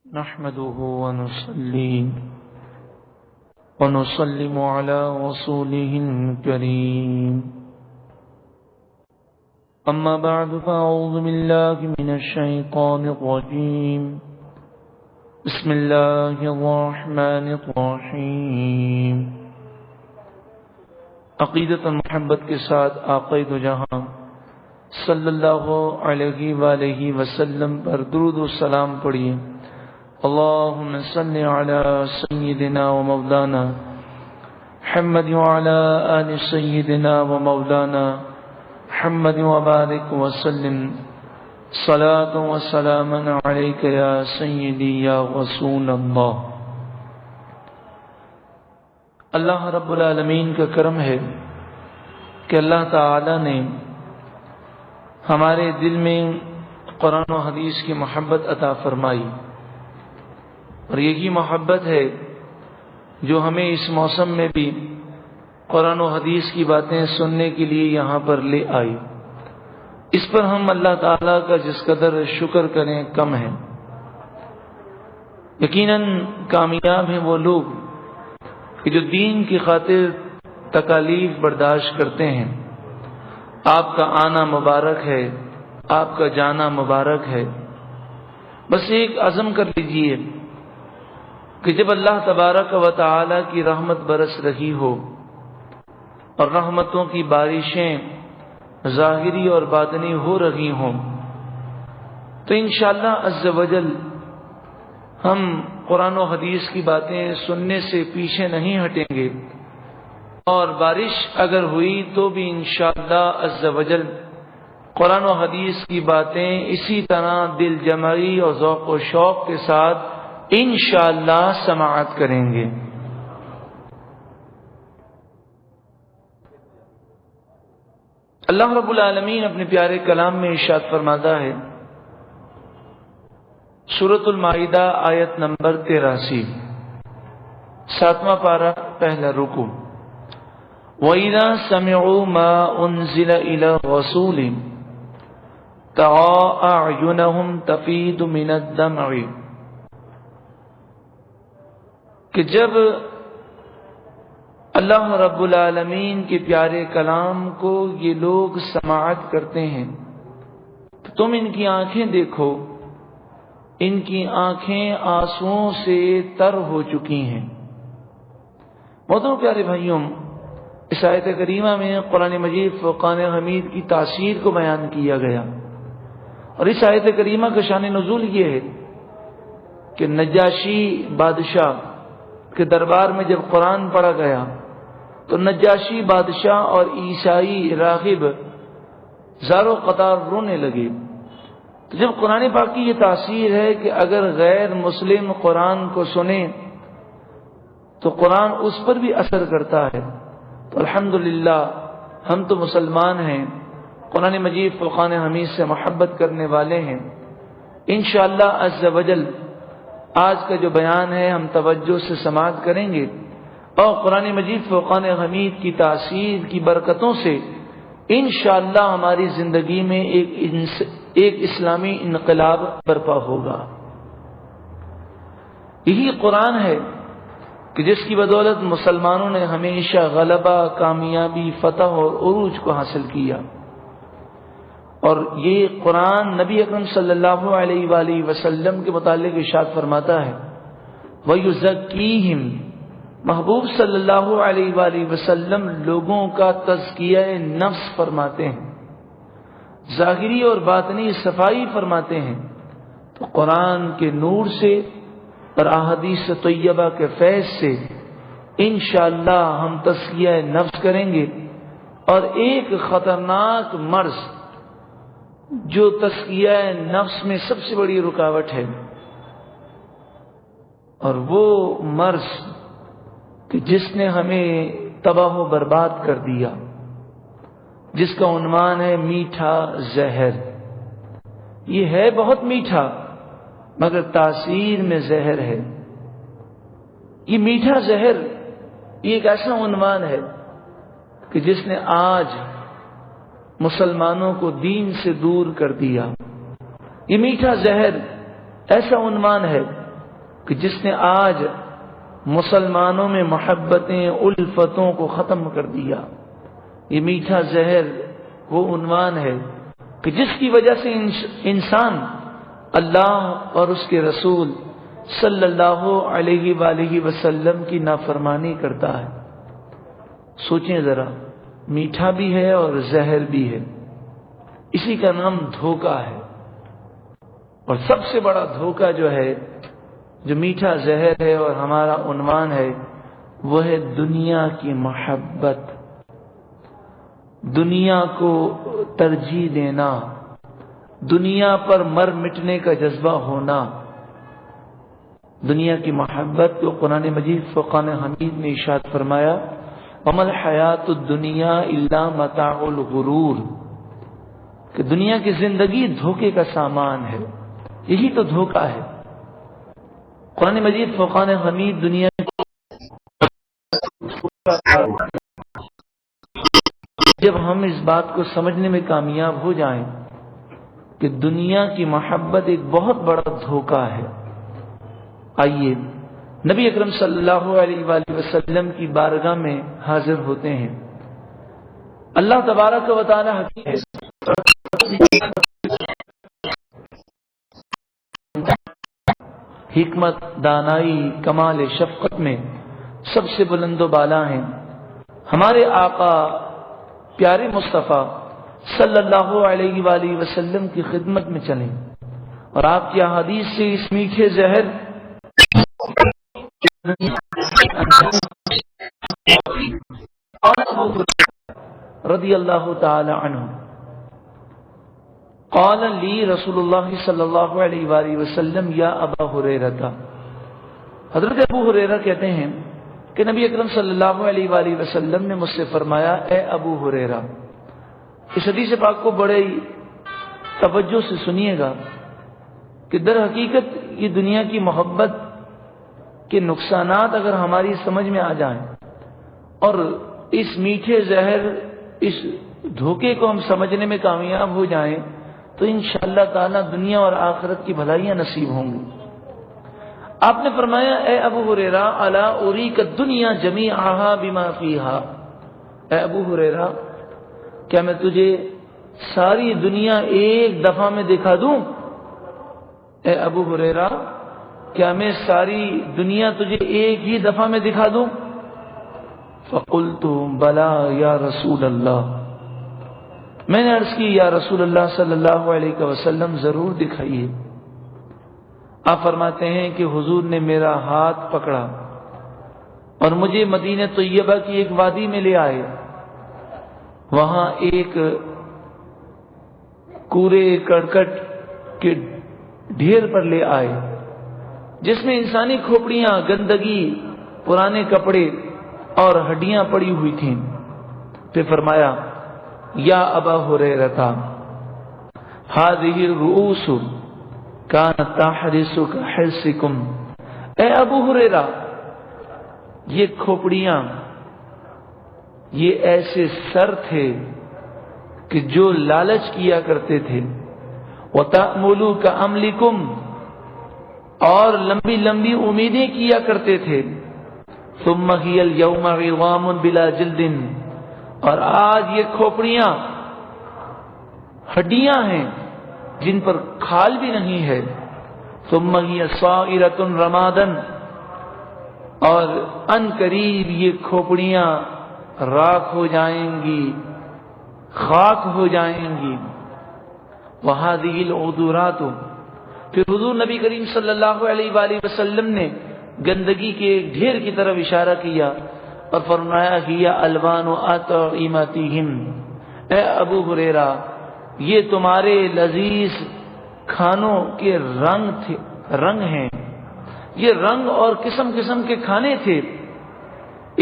نحمده ونسلم على رسوله الكريم. أما بعد فأعوذ بالله من الشيطان الرجيم. بسم الله الرحمن الرحيم. عقیدت و محبت کے ساتھ آقا دو جہاں صلی اللہ علیہ وآلہ وسلم پر درود و سلام پڑھیے. اللهم صل على سيدنا ومولانا محمد وعلى آل سيدنا ومولانا محمد وبارك وسلم صلاة وسلاما عليك يا سيدي يا رسول الله. اللہ رب العالمین کا کرم ہے کہ اللہ تعالی نے ہمارے دل میں قرآن و حدیث کی محبت عطا فرمائی، اور یہی محبت ہے جو ہمیں اس موسم میں بھی قرآن و حدیث کی باتیں سننے کے لیے یہاں پر لے آئی. اس پر ہم اللہ تعالیٰ کا جس قدر شکر کریں کم ہے. یقیناً کامیاب ہیں وہ لوگ کہ جو دین کی خاطر تکالیف برداشت کرتے ہیں. آپ کا آنا مبارک ہے، آپ کا جانا مبارک ہے. بس ایک عزم کر لیجئے کہ جب اللہ تبارک و تعالی کی رحمت برس رہی ہو اور رحمتوں کی بارشیں ظاہری اور باطنی ہو رہی ہوں، تو انشاءاللہ عز و جل ہم قرآن و حدیث کی باتیں سننے سے پیچھے نہیں ہٹیں گے، اور بارش اگر ہوئی تو بھی انشاءاللہ عز و جل قرآن و حدیث کی باتیں اسی طرح دل جمعی اور ذوق و شوق کے ساتھ انشاءاللہ سماعت کریں گے. اللہ رب العالمین اپنے پیارے کلام میں ارشاد فرماتا ہے، سورۃ المائدہ آیت نمبر 83، 7واں پارہ، پہلا رکوع. وَإِذَا سَمِعُوا مَا أُنزِلَ إِلَى الرَّسُولِ تَرَىٰ أَعْيُنَهُمْ تَفِيضُ مِنَ الدَّمْعِ، کہ جب اللہ رب العالمین کے پیارے کلام کو یہ لوگ سماعت کرتے ہیں تو تم ان کی آنکھیں دیکھو، ان کی آنکھیں آنسوؤں سے تر ہو چکی ہیں. محترم پیارے بھائیوں، اس آیت کریمہ میں قرآن مجید فرقان حمید کی تاثیر کو بیان کیا گیا، اور اس آیت کریمہ کا شان نزول یہ ہے کہ نجاشی بادشاہ کے دربار میں جب قرآن پڑھا گیا تو نجاشی بادشاہ اور عیسائی راغب زارو قطار رونے لگے. تو جب قرآن پاک کی یہ تاثیر ہے کہ اگر غیر مسلم قرآن کو سنے تو قرآن اس پر بھی اثر کرتا ہے، تو الحمدللہ ہم تو مسلمان ہیں، قرآن مجید فرقان حمید سے محبت کرنے والے ہیں. انشاءاللہ عز و جل آج کا جو بیان ہے ہم توجہ سے سماعت کریں گے، اور قرآن مجید فرقان حمید کی تاثیر کی برکتوں سے انشاءاللہ ہماری زندگی میں ایک اسلامی انقلاب برپا ہوگا. یہی قرآن ہے کہ جس کی بدولت مسلمانوں نے ہمیشہ غلبہ، کامیابی، فتح اور عروج کو حاصل کیا. اور یہ قرآن نبی اکرم صلی اللہ علیہ وآلہ وسلم کے متعلق ارشاد فرماتا ہے، وَيُزَكِّيهِمْ، محبوب صلی اللہ علیہ وآلہ وسلم لوگوں کا تزکیہ نفس فرماتے ہیں، ظاہری اور باطنی صفائی فرماتے ہیں. تو قرآن کے نور سے اور احادیث طیبہ کے فیض سے انشاءاللہ ہم تزکیہ نفس کریں گے. اور ایک خطرناک مرض جو تزکیہ نفس میں سب سے بڑی رکاوٹ ہے، اور وہ مرض کہ جس نے ہمیں تباہ و برباد کر دیا، جس کا عنوان ہے میٹھا زہر. یہ ہے بہت میٹھا مگر تاثیر میں زہر ہے. یہ میٹھا زہر یہ ایک ایسا عنوان ہے کہ جس نے آج مسلمانوں کو دین سے دور کر دیا. یہ میٹھا زہر ایسا عنوان ہے کہ جس نے آج مسلمانوں میں محبتیں الفتوں کو ختم کر دیا. یہ میٹھا زہر وہ عنوان ہے کہ جس کی وجہ سے انسان اللہ اور اس کے رسول صلی اللہ علیہ وآلہ وسلم کی نافرمانی کرتا ہے. سوچیں ذرا، میٹھا بھی ہے اور زہر بھی ہے. اسی کا نام دھوکہ ہے. اور سب سے بڑا دھوکہ جو ہے، جو میٹھا زہر ہے اور ہمارا عنوان ہے، وہ ہے دنیا کی محبت، دنیا کو ترجیح دینا، دنیا پر مر مٹنے کا جذبہ ہونا. دنیا کی محبت کو قرآن مجید فرقان حمید نے ارشاد فرمایا، وَمَا الْحَيَاةُ الدُّنْيَا إِلَّا مَتَاعُ الْغُرُورِ، کہ دنیا کی زندگی دھوکے کا سامان ہے. یہی تو دھوکہ ہے. قرآن مجید فرقان حمید دنیا جب ہم اس بات کو سمجھنے میں کامیاب ہو جائیں کہ دنیا کی محبت ایک بہت بڑا دھوکہ ہے، آئیے نبی اکرم صلی اللہ علیہ وآلہ وسلم کی بارگاہ میں حاضر ہوتے ہیں. اللہ تبارک و تعالی حکیم ہے، حکمت، دانائی، کمال شفقت میں سب سے بلند و بالا ہیں. ہمارے آقا پیارے مصطفیٰ صلی اللہ علیہ وآلہ وسلم کی خدمت میں چلیں اور آپ کی احادیث سے اس میٹھے زہر رضی اللہ تعالی عنہ قال لی رسول اللہ صلی اللہ علیہ وآلہ وسلم یا ابا ہریرہ. حضرت ابو ہریرہ کہتے ہیں کہ نبی اکرم صلی اللہ علیہ وآلہ وسلم نے مجھ سے فرمایا، اے ابو ہریرہ. اس حدیث پاک کو بڑے توجہ سے سنیے گا کہ در حقیقت یہ دنیا کی محبت کے نقصانات اگر ہماری سمجھ میں آ جائیں اور اس میٹھے زہر، اس دھوکے کو ہم سمجھنے میں کامیاب ہو جائیں تو انشاءاللہ تعالی دنیا اور آخرت کی بھلائیاں نصیب ہوں گی. آپ نے فرمایا، اے ابو ہریرہ الا اریک الدنیا جمیعھا بما فیھا. اے ابو ہریرہ، کیا میں تجھے ساری دنیا ایک دفعہ میں دکھا دوں؟ اے ابو ہریرہ، کیا میں ساری دنیا تجھے ایک ہی دفعہ میں دکھا دوں؟ فقلت بلا یا رسول اللہ. میں نے عرض کی، یا رسول اللہ صلی اللہ علیہ وسلم ضرور دکھائیے. آپ فرماتے ہیں کہ حضور نے میرا ہاتھ پکڑا اور مجھے مدینہ طیبہ کی ایک وادی میں لے آئے. وہاں ایک کوڑے کرکٹ کے ڈھیر پر لے آئے جس میں انسانی کھوپڑیاں، گندگی، پرانے کپڑے اور ہڈیاں پڑی ہوئی تھیں. پھر فرمایا، یا ابا ہریرہ ہذہ الرؤوس کانت تحرس کحرسکم. اے ابو ہریرہ، یہ کھوپڑیاں، یہ ایسے سر تھے کہ جو لالچ کیا کرتے تھے. وَتَأْمُلُوا كَأَمْلِكُمْ، اور لمبی لمبی امیدیں کیا کرتے تھے. ثُمَّ هِيَ الْيَوْمَ عِظَامٌ بِلَا جِلْدٍ، اور آج یہ کھوپڑیاں ہڈیاں ہیں جن پر کھال بھی نہیں ہے. ثُمَّ هِيَ صَائِرَةٌ رَمَادًا، اور ان قریب یہ کھوپڑیاں راکھ ہو جائیں گی، خاک ہو جائیں گی. وَهَذِهِ الْعُذُرَاتُ، پھر حضور نبی کریم صلی اللہ علیہ وآلہ وسلم نے گندگی کے ایک ڈھیر کی طرف اشارہ کیا اور فرمایا، هِيَ أَلْوَانُ أَطْعِمَتِهِمْ. اے ابو ہریرہ، یہ تمہارے لذیذ کھانوں کے رنگ ہیں. یہ رنگ اور قسم قسم کے کھانے تھے.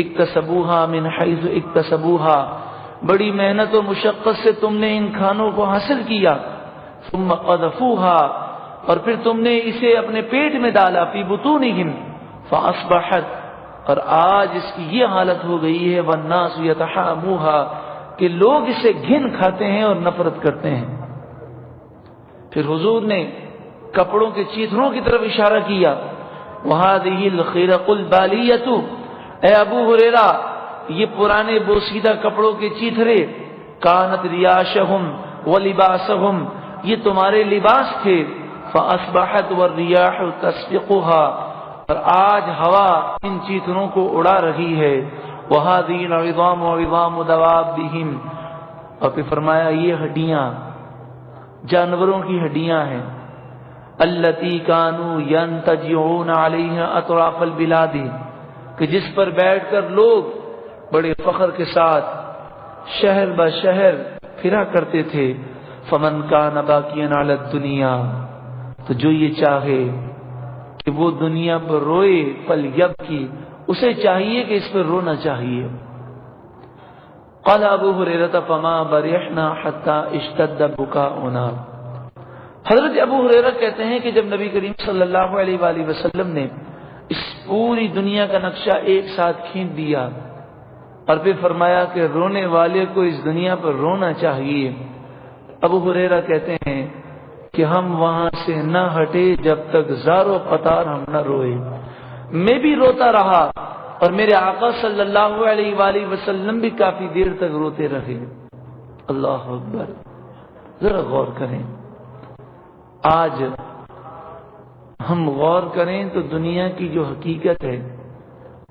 اکتسبوها من حیث اکتسبوها، بڑی محنت و مشقت سے تم نے ان کھانوں کو حاصل کیا. ثم قذفوها، اور پھر تم نے اسے اپنے پیٹ میں ڈالا. فی بطونہم فاصبحت، اور آج اس کی یہ حالت ہو گئی ہے. والناس یتحاموها، کہ لوگ اسے گھن کھاتے ہیں اور نفرت کرتے ہیں. پھر حضور نے کپڑوں کے چیتھڑوں کی طرف اشارہ کیا وَهَذِهِ الْخِرَقُ الْبَالِيَّةُ، اے ابو ہریرہ یہ پرانے بوسیدہ کپڑوں کے چیتھرے، کانت ریاشہم ولباسہم، یہ تمہارے لباس تھے، فاصبحت والریاح تسبقها، اور آج ہوا ان چیتھروں کو اڑا رہی ہے، وَهَذِهِ الْعِظَامُ عِظَامُ دَوَابِّهِمْ، اور پھر فرمایا یہ ہڈیاں جانوروں کی ہڈیاں ہیں، التی کانوا ینتجعون علیہا اطراف البلاد، کہ جس پر بیٹھ کر لوگ بڑے فخر کے ساتھ شہر بہ شہر پھرا کرتے تھے، فمن کان باقیا علی الدنیا، تو جو یہ چاہے کہ وہ دنیا پر روئے، فلیبکی، اسے چاہیے کہ اس پر رونا چاہیے۔ قال ابو ہریرہ فما برحنا حتی اشتد بکاؤنا، حضرت ابو ہریرہ کہتے ہیں کہ جب نبی کریم صلی اللہ علیہ وآلہ وسلم نے اس پوری دنیا کا نقشہ ایک ساتھ کھینچ دیا اور پھر فرمایا کہ رونے والے کو اس دنیا پر رونا چاہیے، ابو ہریرہ کہتے ہیں کہ ہم وہاں سے نہ ہٹے جب تک زار و قطار ہم نہ روئے، میں بھی روتا رہا اور میرے آقا صلی اللہ علیہ وآلہ وسلم بھی کافی دیر تک روتے رہے۔ اللہ اکبر، ذرا غور کریں، آج ہم غور کریں تو دنیا کی جو حقیقت ہے،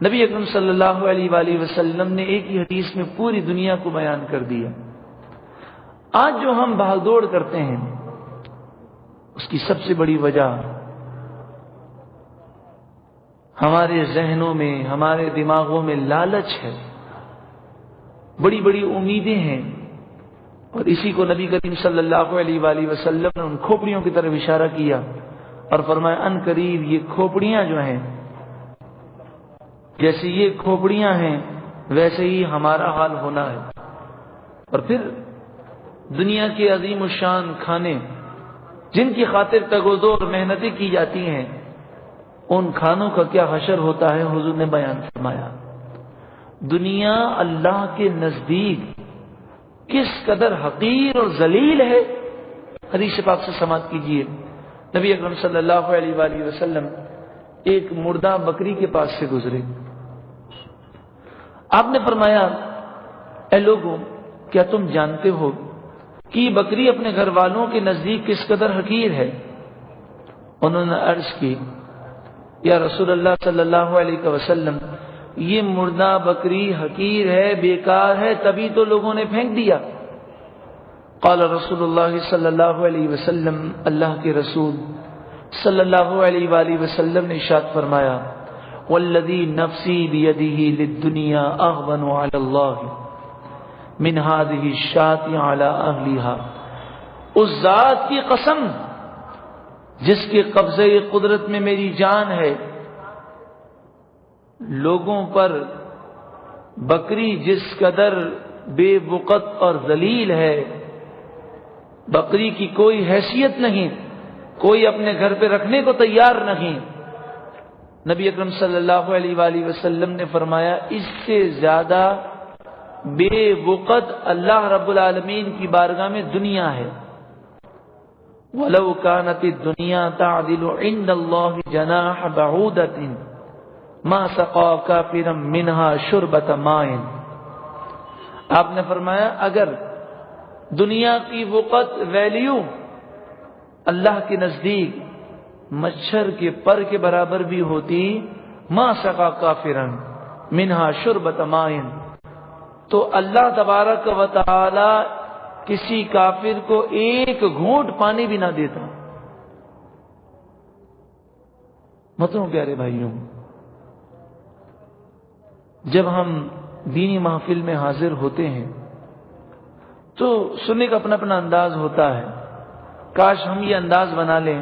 نبی اکرم صلی اللہ علیہ وآلہ وسلم نے ایک ہی حدیث میں پوری دنیا کو بیان کر دیا۔ آج جو ہم بھاگ دوڑ کرتے ہیں اس کی سب سے بڑی وجہ ہمارے ذہنوں میں، ہمارے دماغوں میں لالچ ہے، بڑی بڑی امیدیں ہیں، اور اسی کو نبی کریم صلی اللہ علیہ وآلہ وسلم نے ان کھوپڑیوں کی طرف اشارہ کیا اور فرمایا ان قریب یہ کھوپڑیاں جو ہیں، جیسے یہ کھوپڑیاں ہیں ویسے ہی ہمارا حال ہونا ہے۔ اور پھر دنیا کے عظیم الشان کھانے جن کی خاطر تگودو اور محنتیں کی جاتی ہیں، ان کھانوں کا کیا حشر ہوتا ہے، حضور نے بیان فرمایا۔ دنیا اللہ کے نزدیک کس قدر حقیر اور ذلیل ہے، حدیث پاک سے سماعت کیجیے۔ نبی اکرم صلی اللہ علیہ وآلہ وسلم ایک مردہ بکری کے پاس سے گزرے، آپ نے فرمایا اے لوگوں کیا تم جانتے ہو کہ یہ بکری اپنے گھر والوں کے نزدیک کس قدر حقیر ہے؟ انہوں نے عرض کی یا رسول اللہ صلی اللہ علیہ وسلم یہ مردہ بکری حقیر ہے، بیکار ہے، تبھی تو لوگوں نے پھینک دیا۔ قال رسول اللہ صلی اللہ علیہ وسلم، اللہ کے رسول صلی اللہ علیہ وآلہ وسلم نے ارشاد فرمایا والذی نفسی بیدہ للدنیا اغبن علی اللہ من هذه الشاة على اہلها، اس ذات کی قسم جس کے قبضے قدرت میں میری جان ہے، لوگوں پر بکری جس قدر بے وقت اور ذلیل ہے، بکری کی کوئی حیثیت نہیں، کوئی اپنے گھر پہ رکھنے کو تیار نہیں۔ نبی اکرم صلی اللہ علیہ وآلہ وسلم نے فرمایا اس سے زیادہ بے وقت اللہ رب العالمین کی بارگاہ میں دنیا ہے۔ وَلَوْ كَانَتِ الدُّنْيَا تَعْدِلُ عِنْدَ اللَّهِ جَنَاحَ بَعُوضَةٍ مَا سَقَى كَافِرًا مِنْهَا شُرْبَةَ مَاءٍ، آپ نے فرمایا اگر دنیا کی وقت ویلیو اللہ کے نزدیک مچھر کے پر کے برابر بھی ہوتی، ما سقا کافرن منہا شربت مائن، تو اللہ تبارک و تعالی کسی کافر کو ایک گھونٹ پانی بھی نہ دیتا۔ مطلب پیارے بھائیوں، جب ہم دینی محفل میں حاضر ہوتے ہیں تو سننے کا اپنا اپنا انداز ہوتا ہے، کاش ہم یہ انداز بنا لیں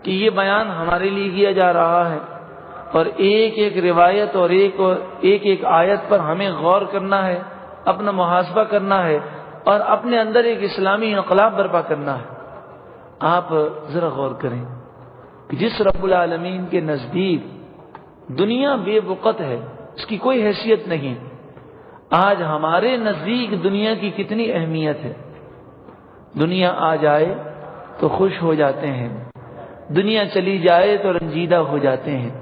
کہ یہ بیان ہمارے لیے کیا جا رہا ہے اور ایک ایک روایت اور ایک آیت پر ہمیں غور کرنا ہے، اپنا محاسبہ کرنا ہے اور اپنے اندر ایک اسلامی انقلاب برپا کرنا ہے۔ آپ ذرا غور کریں کہ جس رب العالمین کے نزدیک دنیا بے وقت ہے، اس کی کوئی حیثیت نہیں، آج ہمارے نزدیک دنیا کی کتنی اہمیت ہے۔ دنیا آ جائے تو خوش ہو جاتے ہیں، دنیا چلی جائے تو رنجیدہ ہو جاتے ہیں،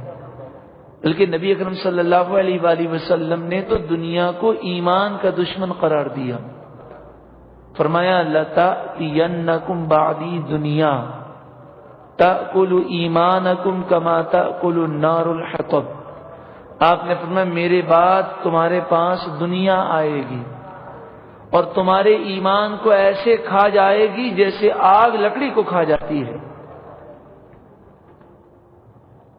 بلکہ نبی اکرم صلی اللہ علیہ وآلہ وسلم نے تو دنیا کو ایمان کا دشمن قرار دیا۔ فرمایا لَتَأْتِيَنَّكُمْ بَعْدِي دُنْيَا تَأْكُلُ إِيمَانَكُمْ كَمَا تَأْكُلُ النَّارُ الْحَطَبَ۔ آپ نے فرمایا میرے بعد تمہارے پاس دنیا آئے گی اور تمہارے ایمان کو ایسے کھا جائے گی جیسے آگ لکڑی کو کھا جاتی ہے۔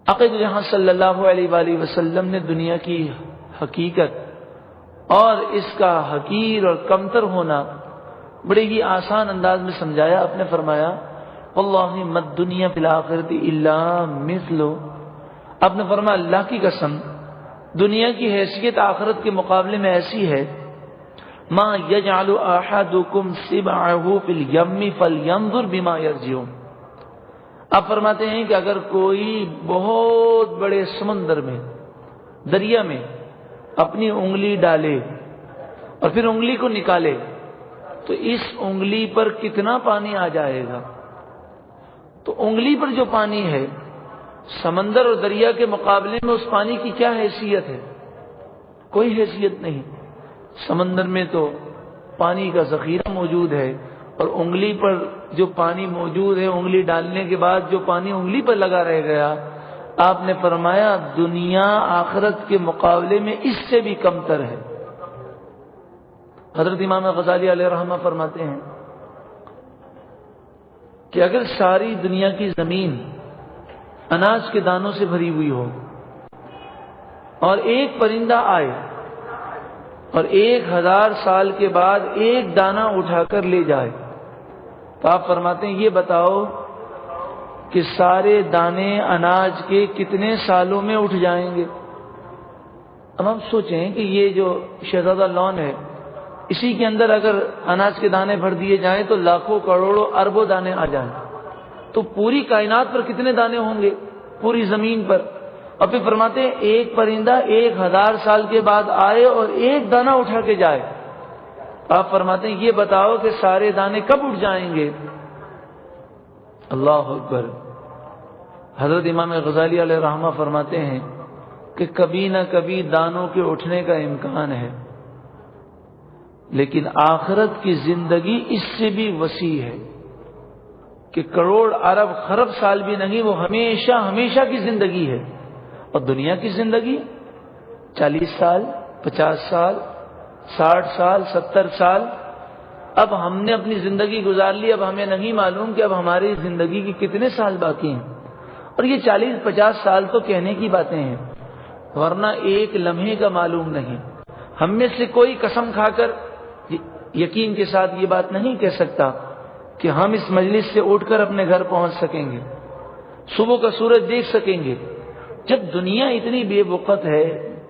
آقا جہاں صلی اللہ علیہ وآلہ وسلم نے دنیا کی حقیقت اور اس کا حقیر اور کمتر ہونا بڑے ہی آسان انداز میں سمجھایا۔ آپ نے فرمایا واللہ ما الدنیا فی الآخرۃ الا مثل، آپ نے فرمایا اللہ کی قسم دنیا کی حیثیت آخرت کے مقابلے میں ایسی ہے ما یجعل احدکم سبعہ فی الیم فلینظر بما یرجع۔ آپ فرماتے ہیں کہ اگر کوئی بہت بڑے سمندر میں، دریا میں اپنی انگلی ڈالے اور پھر انگلی کو نکالے تو اس انگلی پر کتنا پانی آ جائے گا؟ تو انگلی پر جو پانی ہے سمندر اور دریا کے مقابلے میں اس پانی کی کیا حیثیت ہے؟ کوئی حیثیت نہیں۔ سمندر میں تو پانی کا ذخیرہ موجود ہے اور انگلی پر جو پانی موجود ہے، انگلی ڈالنے کے بعد جو پانی انگلی پر لگا رہ گیا، آپ نے فرمایا دنیا آخرت کے مقابلے میں اس سے بھی کمتر ہے۔ حضرت امام غزالی علیہ رحمہ فرماتے ہیں کہ اگر ساری دنیا کی زمین اناج کے دانوں سے بھری ہوئی ہو اور ایک پرندہ آئے اور 1000 سال کے بعد ایک دانہ اٹھا کر لے جائے تو آپ فرماتے ہیں یہ بتاؤ کہ سارے دانے اناج کے کتنے سالوں میں اٹھ جائیں گے؟ اب ہم سوچیں کہ یہ جو شہزادہ لون ہے اسی کے اندر اگر اناج کے دانے بھر دیے جائیں تو لاکھوں کروڑوں اربوں دانے آ جائیں تو پوری کائنات پر کتنے دانے ہوں گے؟ پوری زمین پر۔ اور پھر فرماتے ہیں ایک پرندہ 1000 سال کے بعد آئے اور ایک دانہ اٹھا کے جائے، آپ فرماتے ہیں یہ بتاؤ کہ سارے دانے کب اٹھ جائیں گے؟ اللہ اکبر۔ حضرت امام غزالی علیہ رحمہ فرماتے ہیں کہ کبھی نہ کبھی دانوں کے اٹھنے کا امکان ہے، لیکن آخرت کی زندگی اس سے بھی وسیع ہے کہ کروڑ ارب خرب سال بھی نہیں، وہ ہمیشہ ہمیشہ کی زندگی ہے۔ اور دنیا کی زندگی 40 سال، 50 سال، 60 سال، 70 سال۔ اب ہم نے اپنی زندگی گزار لی، اب ہمیں نہیں معلوم کہ اب ہماری زندگی کی کتنے سال باقی ہیں۔ اور یہ 40-50 سال تو کہنے کی باتیں ہیں، ورنہ ایک لمحے کا معلوم نہیں۔ ہم میں سے کوئی قسم کھا کر یقین کے ساتھ یہ بات نہیں کہہ سکتا کہ ہم اس مجلس سے اٹھ کر اپنے گھر پہنچ سکیں گے، صبح کا سورج دیکھ سکیں گے۔ جب دنیا اتنی بے وقت ہے،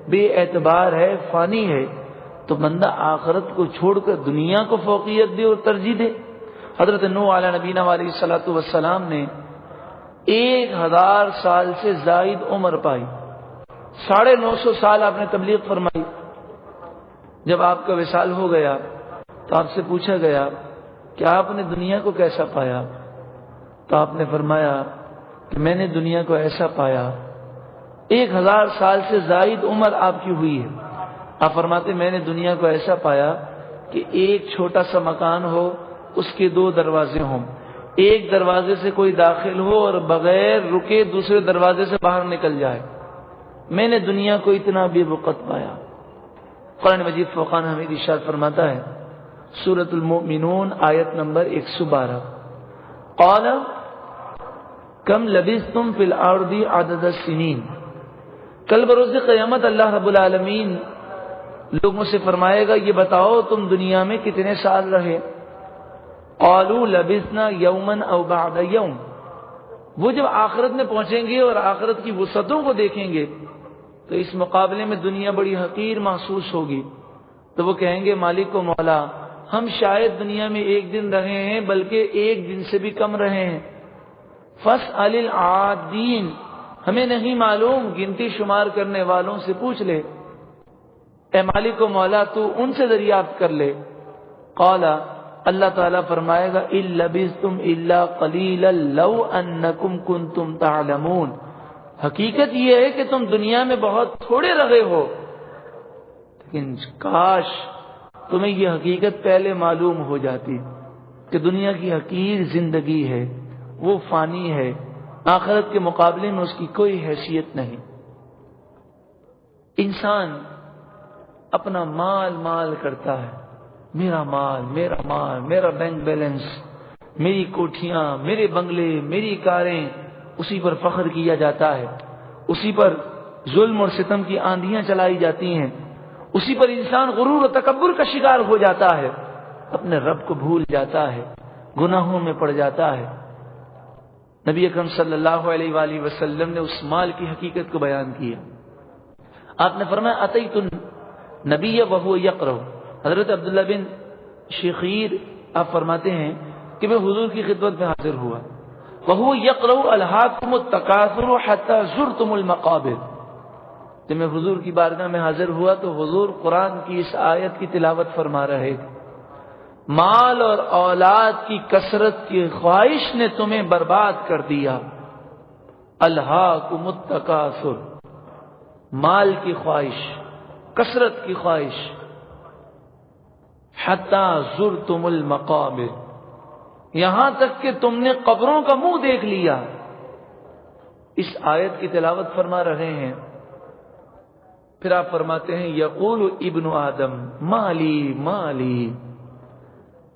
بے اعتبار ہے، فانی ہے، تو بندہ آخرت کو چھوڑ کر دنیا کو فوقیت دے اور ترجیح دے۔ حضرت نوح علیہ نبینا علیہ الصلوۃ والسلام نے 1000 سال سے زائد عمر پائی، 950 سال آپ نے تبلیغ فرمائی۔ جب آپ کا وصال ہو گیا تو آپ سے پوچھا گیا کہ آپ نے دنیا کو کیسا پایا؟ تو آپ نے فرمایا کہ میں نے دنیا کو ایسا پایا، 1000 سال سے زائد عمر آپ کی ہوئی ہے، آپ فرماتے میں نے دنیا کو ایسا پایا کہ ایک چھوٹا سا مکان ہو، اس کے 2 دروازے ہوں، ایک دروازے سے کوئی داخل ہو اور بغیر رکے دوسرے دروازے سے باہر نکل جائے۔ میں نے دنیا کو اتنا بے وقت پایا۔ قرآن مجید فرقان حمید ارشاد فرماتا ہے سورۃ المؤمنون آیت نمبر 112، قال کم لبثتم فی الارض عدد السنین۔ کل بروز قیامت اللہ رب العالمین لوگوں سے فرمائے گا یہ بتاؤ تم دنیا میں کتنے سال رہے؟ قالوا لبثنا یوما او بعد یوم۔ وہ جب آخرت میں پہنچیں گے اور آخرت کی وسعتوں کو دیکھیں گے تو اس مقابلے میں دنیا بڑی حقیر محسوس ہوگی، تو وہ کہیں گے مالک و مولا ہم شاید دنیا میں 1 دن رہے ہیں بلکہ 1 دن سے بھی کم رہے ہیں۔ فاسأل العادین، ہمیں نہیں معلوم، گنتی شمار کرنے والوں سے پوچھ لے۔ اے مالک و مولا تو ان سے دریافت کر لے۔ قال اللہ تعالیٰ فرمائے گا إِن لَبِثْتُمْ إِلَّا قَلِيلًا لَوْ أَنَّكُمْ كُنْتُمْ تَعْلَمُونَ۔ حقیقت یہ ہے کہ تم دنیا میں بہت تھوڑے رہے ہو، لیکن کاش تمہیں یہ حقیقت پہلے معلوم ہو جاتی کہ دنیا کی حقیر زندگی ہے، وہ فانی ہے، آخرت کے مقابلے میں اس کی کوئی حیثیت نہیں۔ انسان اپنا مال مال کرتا ہے، میرا مال، میرا مال، میرا بینک بیلنس، میری کوٹھیاں، میرے بنگلے، میری کاریں، اسی پر فخر کیا جاتا ہے، اسی پر ظلم اور ستم کی آندھیاں چلائی جاتی ہیں، اسی پر انسان غرور و تکبر کا شکار ہو جاتا ہے، اپنے رب کو بھول جاتا ہے، گناہوں میں پڑ جاتا ہے۔ نبی اکرم صلی اللہ علیہ وآلہ وسلم نے اس مال کی حقیقت کو بیان کیا۔ آپ نے فرمایا اتیت النبی وہو یقرأ۔ حضرت عبداللہ بن شخیر آپ فرماتے ہیں کہ میں حضور کی خدمت میں حاضر ہوا، وہو یقرأ الہاکم التکاثر حتی زرتم المقابر۔ جب میں حضور کی بارگاہ میں حاضر ہوا تو حضور قرآن کی اس آیت کی تلاوت فرما رہے تھے، مال اور اولاد کی کثرت کی خواہش نے تمہیں برباد کر دیا۔ الہاکم التکاثر، مال کی خواہش، کثرت کی خواہش، حتی زرتم المقابر، یہاں تک کہ تم نے قبروں کا منہ دیکھ لیا۔ اس آیت کی تلاوت فرما رہے ہیں، پھر آپ فرماتے ہیں یقول ابن آدم مالی مالی،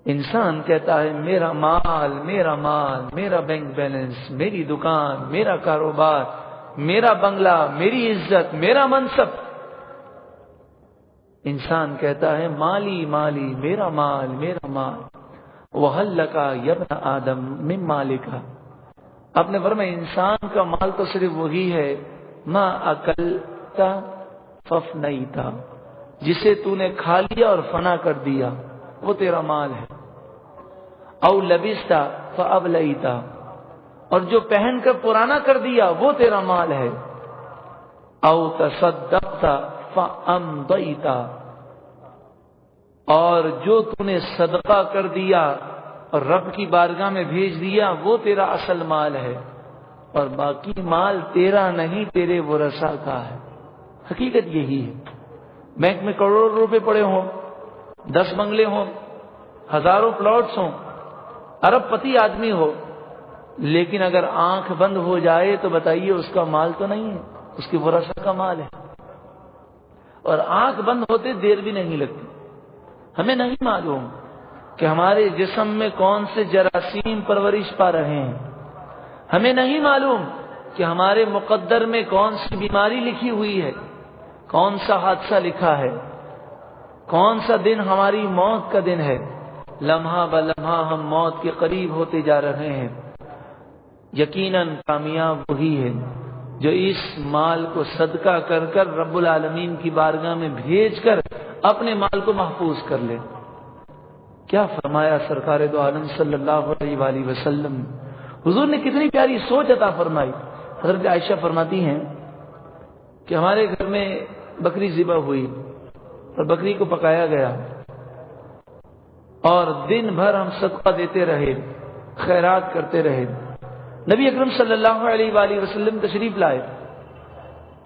انسان کہتا ہے میرا مال، میرا مال، میرا بینک بیلنس، میری دکان، میرا کاروبار، میرا بنگلہ، میری عزت، میرا منصب۔ انسان کہتا ہے مالی مالی، میرا مال، میرا مال۔ وَهَلْ لَكَ يَا ابْنَ آدم مِن مَالِكَ، آپ نے فرمایا انسان کا مال تو صرف وہی ہے مَا أَكَلْتَ فَافْنَيْتَ، جسے تو نے کھا لیا اور فنا کر دیا، وہ تیرا مال ہے۔ او لبست فأبلیت، اور جو پہن کر پرانا کر دیا وہ تیرا مال ہے۔ او تصدقت فأمضیت، اور جو تو نے صدقہ کر دیا اور رب کی بارگاہ میں بھیج دیا وہ تیرا اصل مال ہے، اور باقی مال تیرا نہیں تیرے ورثاء کا ہے۔ حقیقت یہی ہے، بینک میں کروڑوں روپے پڑے ہوں، 10 بنگلے ہوں، ہزاروں پلاٹس ہوں، ارب پتی آدمی ہو، لیکن اگر آنکھ بند ہو جائے تو بتائیے اس کا مال تو نہیں ہے، اس کے ورثاء کا مال ہے۔ اور آنکھ بند ہوتے دیر بھی نہیں لگتی۔ ہمیں نہیں معلوم کہ ہمارے جسم میں کون سے جراثیم پرورش پا رہے ہیں، ہمیں نہیں معلوم کہ ہمارے مقدر میں کون سی بیماری لکھی ہوئی ہے، کون سا حادثہ لکھا ہے، کون سا دن ہماری موت کا دن ہے۔ لمحہ بلمحہ ہم موت کے قریب ہوتے جا رہے ہیں۔ یقیناً کامیاب وہی ہے جو اس مال کو صدقہ کر کر رب العالمین کی بارگاہ میں بھیج کر اپنے مال کو محفوظ کر لے۔ کیا فرمایا سرکار دو عالم صلی اللہ علیہ وآلہ وسلم، حضور نے کتنی پیاری سوچ عطا فرمائی۔ حضرت عائشہ فرماتی ہیں کہ ہمارے گھر میں بکری ذبح ہوئی اور بکری کو پکایا گیا، اور دن بھر ہم صدقہ دیتے رہے، خیرات کرتے رہے۔ نبی اکرم صلی اللہ علیہ وآلہ وسلم تشریف لائے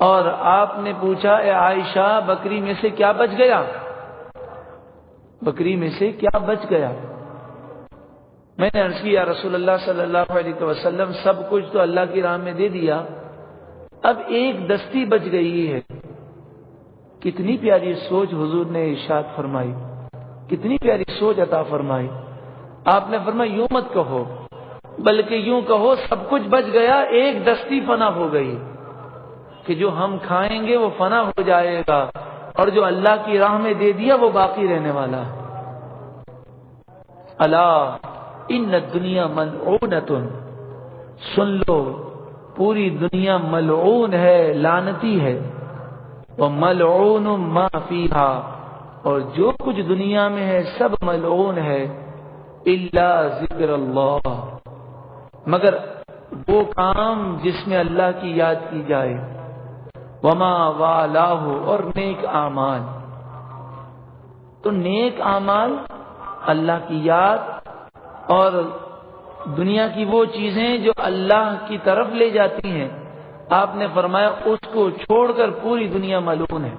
اور آپ نے پوچھا اے عائشہ بکری میں سے کیا بچ گیا؟ بکری میں سے کیا بچ گیا؟ میں نے عرض کیا رسول اللہ صلی اللہ علیہ وسلم سب کچھ تو اللہ کی راہ میں دے دیا، اب ایک دستی بچ گئی ہے۔ کتنی پیاری سوچ حضور نے ارشاد فرمائی، کتنی پیاری سوچ عطا فرمائی۔ آپ نے فرمایا یوں مت کہو، بلکہ یوں کہو سب کچھ بچ گیا، ایک دستی فنا ہو گئی، کہ جو ہم کھائیں گے وہ فنا ہو جائے گا، اور جو اللہ کی راہ میں دے دیا وہ باقی رہنے والا ہے۔ الا ان الدنیا ملعونۃ، سن لو پوری دنیا ملعون ہے، لعنتی ہے۔ وملعون ما فیہا، اور جو کچھ دنیا میں ہے سب ملعون ہے، الا ذکر اللہ، مگر وہ کام جس میں اللہ کی یاد کی جائے، وما والاه، اور نیک اعمال۔ تو نیک اعمال اللہ کی یاد اور دنیا کی وہ چیزیں جو اللہ کی طرف لے جاتی ہیں، آپ نے فرمایا اس کو چھوڑ کر پوری دنیا ملعون ہے۔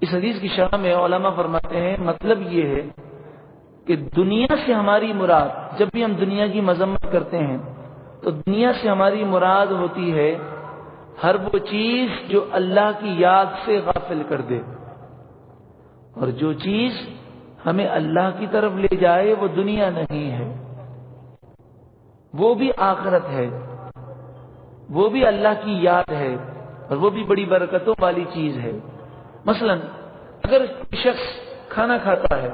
اس حدیث کی شرح میں علماء فرماتے ہیں مطلب یہ ہے کہ دنیا سے ہماری مراد، جب بھی ہم دنیا کی مذمت کرتے ہیں تو دنیا سے ہماری مراد ہوتی ہے ہر وہ چیز جو اللہ کی یاد سے غافل کر دے، اور جو چیز ہمیں اللہ کی طرف لے جائے وہ دنیا نہیں ہے، وہ بھی آخرت ہے، وہ بھی اللہ کی یاد ہے، اور وہ بھی بڑی برکتوں والی چیز ہے۔ مثلا اگر شخص کھانا کھاتا ہے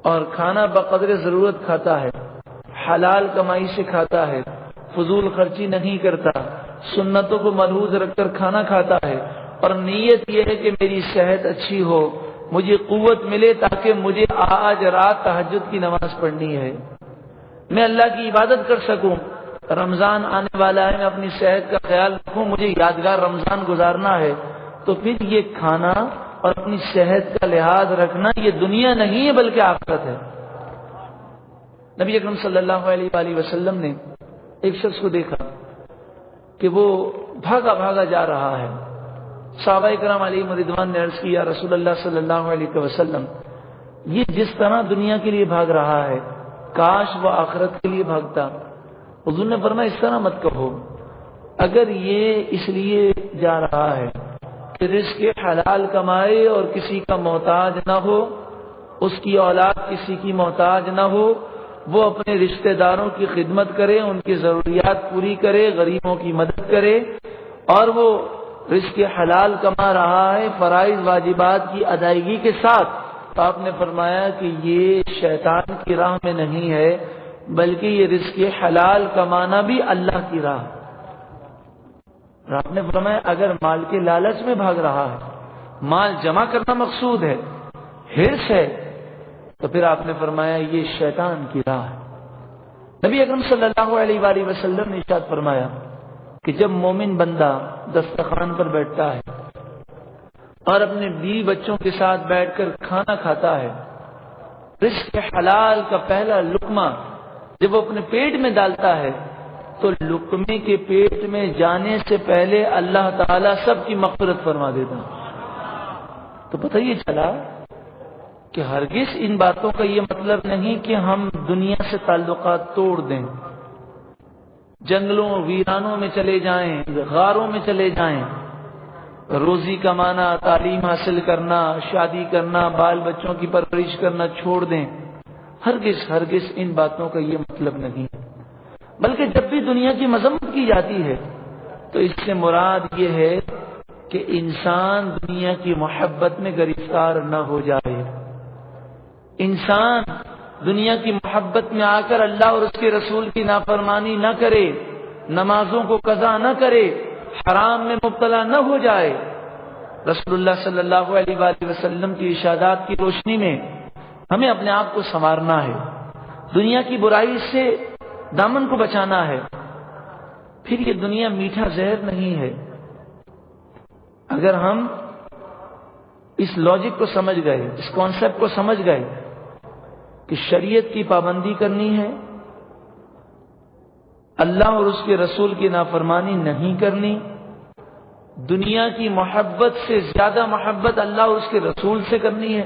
اور کھانا بقدر ضرورت کھاتا ہے، حلال کمائی سے کھاتا ہے، فضول خرچی نہیں کرتا، سنتوں کو ملحوظ رکھ کر کھانا کھاتا ہے، اور نیت یہ ہے کہ میری صحت اچھی ہو، مجھے قوت ملے تاکہ مجھے آج رات تہجد کی نماز پڑھنی ہے، میں اللہ کی عبادت کر سکوں، رمضان آنے والا ہے، میں اپنی صحت کا خیال رکھوں، مجھے یادگار رمضان گزارنا ہے، تو پھر یہ کھانا اور اپنی صحت کا لحاظ رکھنا یہ دنیا نہیں ہے بلکہ آخرت ہے۔ نبی اکرم صلی اللہ علیہ وآلہ وسلم نے ایک شخص کو دیکھا کہ وہ بھاگا بھاگا جا رہا ہے۔ صحابہ کرام علیہم رضوان نے عرض کی یا رسول اللہ صلی اللہ علیہ وسلم، یہ جس طرح دنیا کے لیے بھاگ رہا ہے کاش وہ آخرت کے لیے بھاگتا۔ حضور نے فرمایا اس طرح مت کہو، اگر یہ اس لیے جا رہا ہے کہ رزق حلال کمائے اور کسی کا محتاج نہ ہو، اس کی اولاد کسی کی محتاج نہ ہو، وہ اپنے رشتہ داروں کی خدمت کرے، ان کی ضروریات پوری کرے، غریبوں کی مدد کرے، اور وہ رزق حلال کما رہا ہے فرائض واجبات کی ادائیگی کے ساتھ، تو آپ نے فرمایا کہ یہ شیطان کی راہ میں نہیں ہے بلکہ یہ رزق حلال کمانا بھی اللہ کی راہ۔ اور آپ نے فرمایا اگر مال کے لالچ میں بھاگ رہا ہے، مال جمع کرنا مقصود ہے، حرص ہے، تو پھر آپ نے فرمایا یہ شیطان کی راہ ہے۔ نبی اکرم صلی اللہ علیہ وآلہ وسلم نے ارشاد فرمایا کہ جب مومن بندہ دسترخوان پر بیٹھتا ہے اور اپنے بیوی بچوں کے ساتھ بیٹھ کر کھانا کھاتا ہے، رزق حلال کا پہلا لقمہ جب وہ اپنے پیٹ میں ڈالتا ہے تو لقمے کے پیٹ میں جانے سے پہلے اللہ تعالیٰ سب کی مغفرت فرما دیتا۔ تو پتہ یہ چلا کہ ہرگز ان باتوں کا یہ مطلب نہیں کہ ہم دنیا سے تعلقات توڑ دیں، جنگلوں ویرانوں میں چلے جائیں، غاروں میں چلے جائیں، روزی کمانا، تعلیم حاصل کرنا، شادی کرنا، بال بچوں کی پرورش کرنا چھوڑ دیں۔ ہرگز ہرگز ان باتوں کا یہ مطلب نہیں، بلکہ جب بھی دنیا کی مذمت کی جاتی ہے تو اس سے مراد یہ ہے کہ انسان دنیا کی محبت میں گرفتار نہ ہو جائے، انسان دنیا کی محبت میں آ کر اللہ اور اس کے رسول کی نافرمانی نہ کرے، نمازوں کو قضا نہ کرے، حرام میں مبتلا نہ ہو جائے۔ رسول اللہ صلی اللہ علیہ وآلہ وسلم کی ارشادات کی روشنی میں ہمیں اپنے آپ کو سنوارنا ہے، دنیا کی برائی سے دامن کو بچانا ہے۔ پھر یہ دنیا میٹھا زہر نہیں ہے۔ اگر ہم اس لاجک کو سمجھ گئے، اس کانسیپٹ کو سمجھ گئے کہ شریعت کی پابندی کرنی ہے، اللہ اور اس کے رسول کی نافرمانی نہیں کرنی، دنیا کی محبت سے زیادہ محبت اللہ اور اس کے رسول سے کرنی ہے،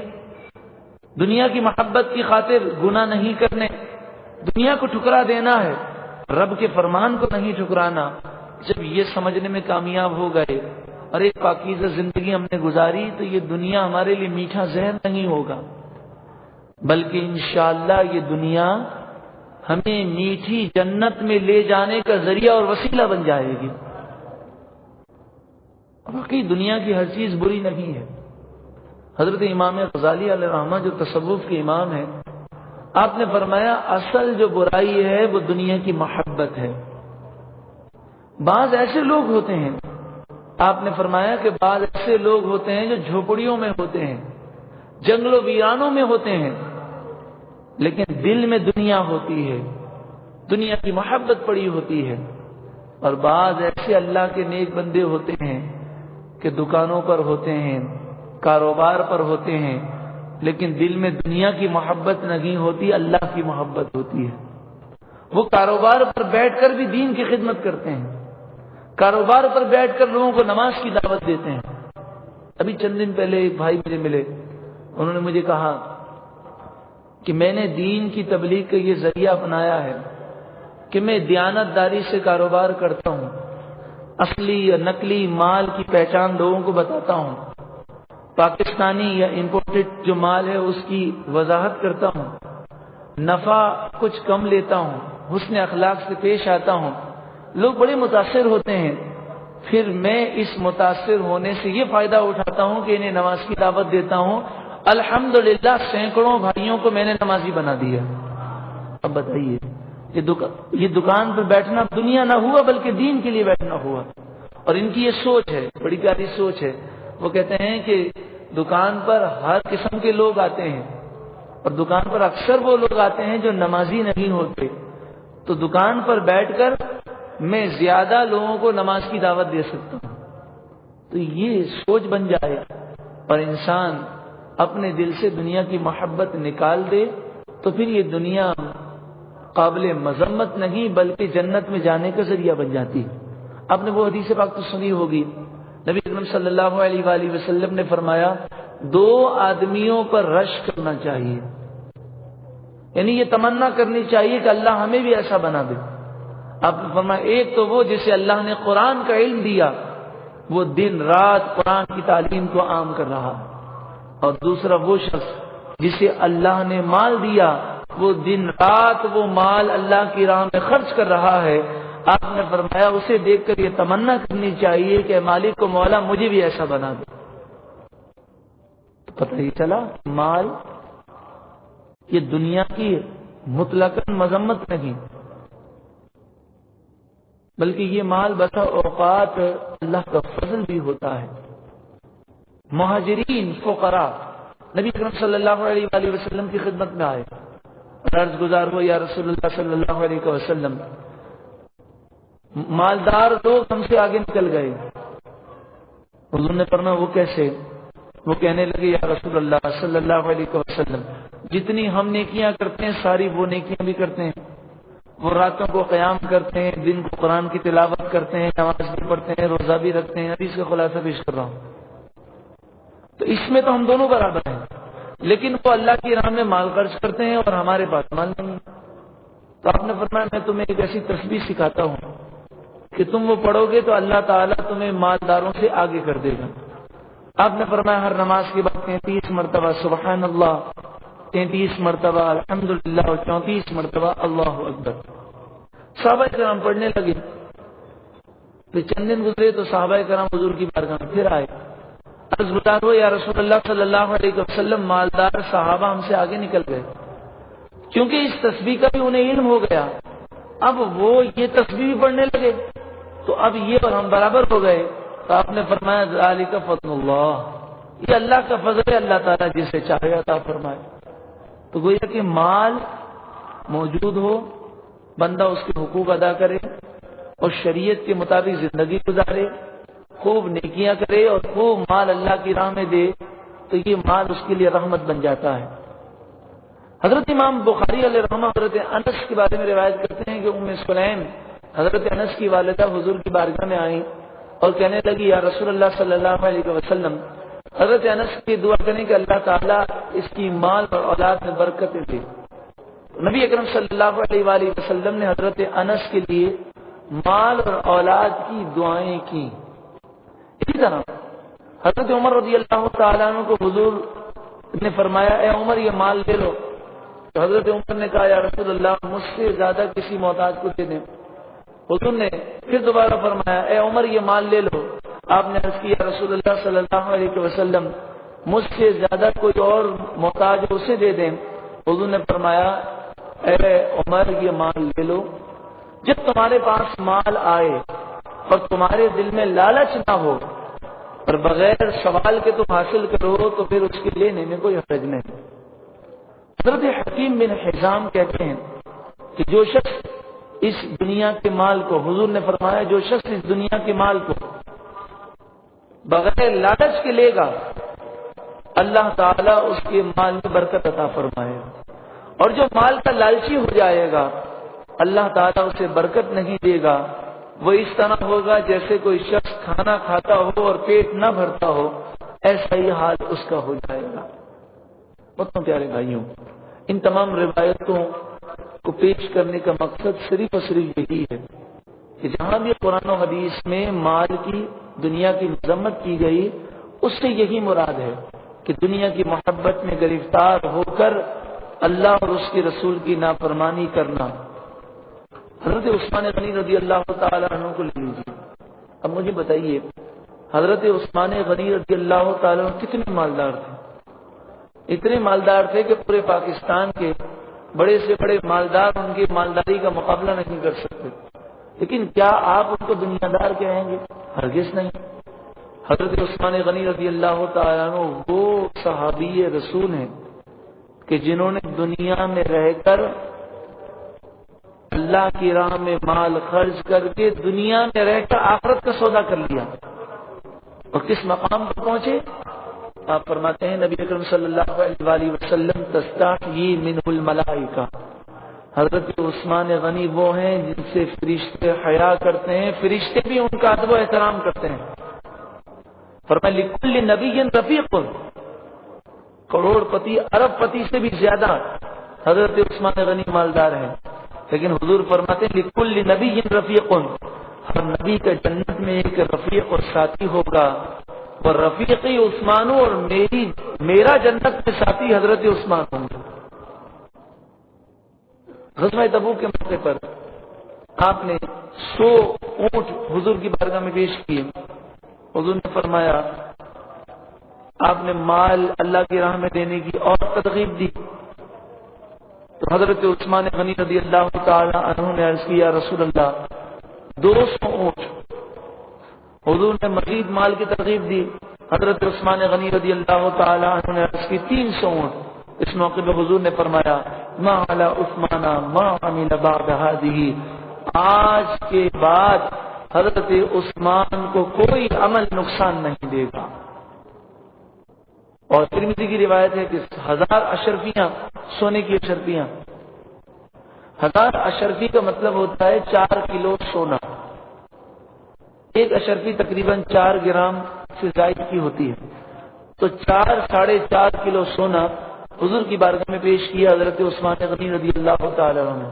دنیا کی محبت کی خاطر گناہ نہیں کرنے، دنیا کو ٹھکرا دینا ہے، رب کے فرمان کو نہیں ٹھکرانا۔ جب یہ سمجھنے میں کامیاب ہو گئے اور ایک پاکیزہ زندگی ہم نے گزاری تو یہ دنیا ہمارے لیے میٹھا زہر نہیں ہوگا، بلکہ انشاءاللہ یہ دنیا ہمیں میٹھی جنت میں لے جانے کا ذریعہ اور وسیلہ بن جائے گی۔ واقعی دنیا کی ہر چیز بری نہیں ہے۔ حضرت امام غزالی علیہ الرحمہ جو تصوف کے امام ہیں، آپ نے فرمایا اصل جو برائی ہے وہ دنیا کی محبت ہے۔ بعض ایسے لوگ ہوتے ہیں، آپ نے فرمایا کہ بعض ایسے لوگ ہوتے ہیں جو جھوپڑیوں میں ہوتے ہیں، جنگلوں ویرانوں میں ہوتے ہیں، لیکن دل میں دنیا ہوتی ہے، دنیا کی محبت پڑی ہوتی ہے۔ اور بعض ایسے اللہ کے نیک بندے ہوتے ہیں کہ دکانوں پر ہوتے ہیں، کاروبار پر ہوتے ہیں، لیکن دل میں دنیا کی محبت نہیں ہوتی، اللہ کی محبت ہوتی ہے۔ وہ کاروبار پر بیٹھ کر بھی دین کی خدمت کرتے ہیں، کاروبار پر بیٹھ کر لوگوں کو نماز کی دعوت دیتے ہیں۔ ابھی چند دن پہلے ایک بھائی مجھے ملے، انہوں نے مجھے کہا کہ میں نے دین کی تبلیغ کا یہ ذریعہ اپنایا ہے کہ میں دیانت داری سے کاروبار کرتا ہوں، اصلی یا نقلی مال کی پہچان لوگوں کو بتاتا ہوں، پاکستانی یا امپورٹڈ جو مال ہے اس کی وضاحت کرتا ہوں، نفع کچھ کم لیتا ہوں، حسن اخلاق سے پیش آتا ہوں، لوگ بڑے متاثر ہوتے ہیں۔ پھر میں اس متاثر ہونے سے یہ فائدہ اٹھاتا ہوں کہ انہیں نماز کی دعوت دیتا ہوں، الحمدللہ سینکڑوں بھائیوں کو میں نے نمازی بنا دیا۔ اب بتائیے، یہ دکان پر بیٹھنا دنیا نہ ہوا بلکہ دین کے لیے بیٹھنا ہوا۔ اور ان کی یہ سوچ ہے، بڑی پیاری سوچ ہے۔ وہ کہتے ہیں کہ دکان پر ہر قسم کے لوگ آتے ہیں، اور دکان پر اکثر وہ لوگ آتے ہیں جو نمازی نہیں ہوتے، تو دکان پر بیٹھ کر میں زیادہ لوگوں کو نماز کی دعوت دے سکتا ہوں۔ تو یہ سوچ بن جائے اور انسان اپنے دل سے دنیا کی محبت نکال دے تو پھر یہ دنیا قابل مذمت نہیں بلکہ جنت میں جانے کا ذریعہ بن جاتی ہے۔ آپ نے وہ حدیث پاک تو سنی ہوگی، نبی اکرم صلی اللہ علیہ وآلہ وسلم نے فرمایا 2 آدمیوں پر رشک کرنا چاہیے، یعنی یہ تمنا کرنی چاہیے کہ اللہ ہمیں بھی ایسا بنا دے۔ آپ نے فرمایا ایک تو وہ جسے اللہ نے قرآن کا علم دیا، وہ دن رات قرآن کی تعلیم کو عام کر رہا، اور دوسرا وہ شخص جسے اللہ نے مال دیا، وہ دن رات وہ مال اللہ کی راہ میں خرچ کر رہا ہے۔ آپ نے فرمایا اسے دیکھ کر یہ تمنا کرنی چاہیے کہ مالک کو مولا مجھے بھی ایسا بنا دے۔ پتہ ہی چلا مال یہ دنیا کی مطلقاً مذمت نہیں، بلکہ یہ مال بسا اوقات اللہ کا فضل بھی ہوتا ہے۔ مہاجرین فقراء نبی اکرم صلی اللہ علیہ وآلہ وسلم کی خدمت میں آئے، عرض گزار ہو یا رسول اللہ صلی اللہ علیہ وسلم، مالدار لوگ ہم سے آگے نکل گئے۔ حضور نے فرمایا وہ کیسے؟ وہ کہنے لگے یا رسول اللہ صلی اللہ علیہ وسلم، جتنی ہم نیکیاں کرتے ہیں ساری وہ نیکیاں بھی کرتے ہیں، وہ راتوں کو قیام کرتے ہیں، دن کو قرآن کی تلاوت کرتے ہیں، نماز بھی پڑھتے ہیں، روزہ بھی رکھتے ہیں۔ حدیث کا خلاصہ پیش کر رہا ہوں، تو اس میں تو ہم دونوں برابر ہیں، لیکن وہ اللہ کی راہ میں مال خرچ کرتے ہیں اور ہمارے پاس مال نہیں۔ تو آپ نے فرمایا میں تمہیں ایک ایسی تسبیح سکھاتا ہوں کہ تم وہ پڑھو گے تو اللہ تعالیٰ تمہیں مالداروں سے آگے کر دے گا۔ آپ نے فرمایا ہر نماز کے بعد 33 مرتبہ سبحان اللہ، 33 مرتبہ الحمدللہ اور 34 مرتبہ اللہ اکبر۔ صحابہ کرام پڑھنے لگے، پھر چند دن گزرے تو صحابہ کرام حضور کی بارگاہ میں پھر آئے، عرض گزار ہو یا رسول اللہ صلی اللہ علیہ وسلم، مالدار صحابہ ہم سے آگے نکل گئے، کیونکہ اس تسبیح کا بھی انہیں علم ہو گیا، اب وہ یہ تسبیح بھی پڑھنے لگے تو اب یہ اور ہم برابر ہو گئے۔ تو آپ نے فرمایا ذالک فضل اللہ، یہ اللہ کا فضل ہے، اللہ تعالیٰ جسے چاہے عطا فرمائے۔ تو گویا کہ مال موجود ہو، بندہ اس کے حقوق ادا کرے اور شریعت کے مطابق زندگی گزارے، خوب نیکیاں کرے اور خوب مال اللہ کی راہ میں دے، تو یہ مال اس کے لیے رحمت بن جاتا ہے۔ حضرت امام بخاری علیہ رحمہ حضرت انس کے بارے میں روایت کرتے ہیں کہ ام سلیم حضرت انس کی والدہ حضور کی بارگاہ میں آئیں اور کہنے لگی یا رسول اللہ صلی اللہ علیہ وسلم، حضرت انس کی دعا کریں کہ اللہ تعالیٰ اس کی مال اور اولاد میں برکتیں دے۔ نبی اکرم صلی اللہ علیہ وآلہ وسلم نے حضرت انس کے لیے مال اور اولاد کی دعائیں کی۔ اسی طرح حضرت عمر رضی اللہ تعالیٰ عنہ کو حضور نے فرمایا اے عمر یہ مال لے لو، تو حضرت عمر نے کہا یا رسول اللہ مجھ سے زیادہ کسی محتاج کو دے دیں۔ حضور نے پھر دوبارہ فرمایا اے عمر یہ مال لے لو، آپ نے عرض کیا رسول اللہ صلی اللہ علیہ وسلم مجھ سے زیادہ کوئی اور محتاج اسے دے دیں۔ حضور نے فرمایا اے عمر یہ مال لے لو، جب تمہارے پاس مال آئے اور تمہارے دل میں لالچ نہ ہو اور بغیر سوال کے تم حاصل کرو تو پھر اس کے لینے میں کوئی حرج نہیں۔ حضرت حکیم بن حزام کہتے ہیں کہ جو شخص اس دنیا کے مال کو، حضور نے فرمایا جو شخص اس دنیا کے مال کو بغیر لالچ کے لے گا اللہ تعالیٰ اس کے مال میں برکت عطا فرمائے، اور جو مال کا لالچی ہو جائے گا اللہ تعالیٰ اسے برکت نہیں دے گا۔ وہ اس طرح ہوگا جیسے کوئی شخص کھانا کھاتا ہو اور پیٹ نہ بھرتا ہو، ایسا ہی حال اس کا ہو جائے گا۔ بہت پیارے بھائیوں، ان تمام روایتوں کو پیش کرنے کا مقصد صرف اور صرف یہی ہے کہ جہاں بھی قرآن و حدیث میں مال کی، دنیا کی مذمت کی گئی، اس سے یہی مراد ہے کہ دنیا کی محبت میں گرفتار ہو کر اللہ اور اس کے رسول کی نافرمانی کرنا۔ حضرت عثمان غنی رضی اللہ تعالیٰ عنہ کو لے لیجیے۔ اب مجھے بتائیے، حضرت عثمان غنی رضی اللہ تعالیٰ عنہ کتنے مالدار تھے؟ اتنے مالدار تھے کہ پورے پاکستان کے بڑے سے بڑے مالدار ان کی مالداری کا مقابلہ نہیں کر سکتے، لیکن کیا آپ ان کو دنیا دار کہیں گے؟ ہرگز نہیں۔ حضرت عثمان غنی رضی اللہ تعالیٰ عنہ وہ صحابی رسول ہیں کہ جنہوں نے دنیا میں رہ کر اللہ کی راہ میں مال خرچ کر کے دنیا میں رہ کر آخرت کا سودا کر لیا، اور کس مقام پر پہنچے؟ آپ فرماتے ہیں نبی اکرم صلی اللہ علیہ وسلم تستحیی منہ الملائکہ، حضرت عثمان غنی وہ ہیں جن سے فرشتے حیا کرتے ہیں، فرشتے بھی ان کا ادب و احترام کرتے ہیں۔ فرمایا لکل نبی رفیق، کروڑ پتی ارب پتی سے بھی زیادہ حضرت عثمان غنی مالدار ہیں، لیکن حضور فرماتے ہیں لکل نبی رفیق، ہر نبی کا جنت میں ایک رفیق اور ساتھی ہوگا، اور رفیقی عثمان اور میرا جنت میں ساتھی حضرت عثمان ہوں گے۔ غزوہ تبوک کے موقع پر آپ نے 100 اونٹ حضور کی بارگاہ میں پیش کیے۔ حضور نے فرمایا، آپ نے مال اللہ کی راہ میں دینے کی اور ترغیب دی، تو حضرت عثمان غنی رضی اللہ تعالی عنہ نے عرض کیا یا رسول اللہ 200 اونٹ۔ حضور نے مزید مال کی ترغیب دی، حضرت عثمان غنی رضی اللہ تعالی عنہ نے عرض کی 300 اونٹ۔ اس موقع پہ حضور نے فرمایا ما علی عثمان ما عمل بعد هذه، آج کے بعد حضرت عثمان کو کوئی عمل نقصان نہیں دے گا۔ اور ترمذی کی روایت ہے کہ 1000 اشرفیاں، سونے کی اشرفیاں، 1000 اشرفی کا مطلب ہوتا ہے 4 کلو سونا۔ ایک اشرفی تقریباً 4 گرام سے زائد کی ہوتی ہے، تو 4-4.5 کلو سونا حضور کی بارگاہ میں پیش کیا حضرت عثمان غنی رضی اللہ تعالی عنہ۔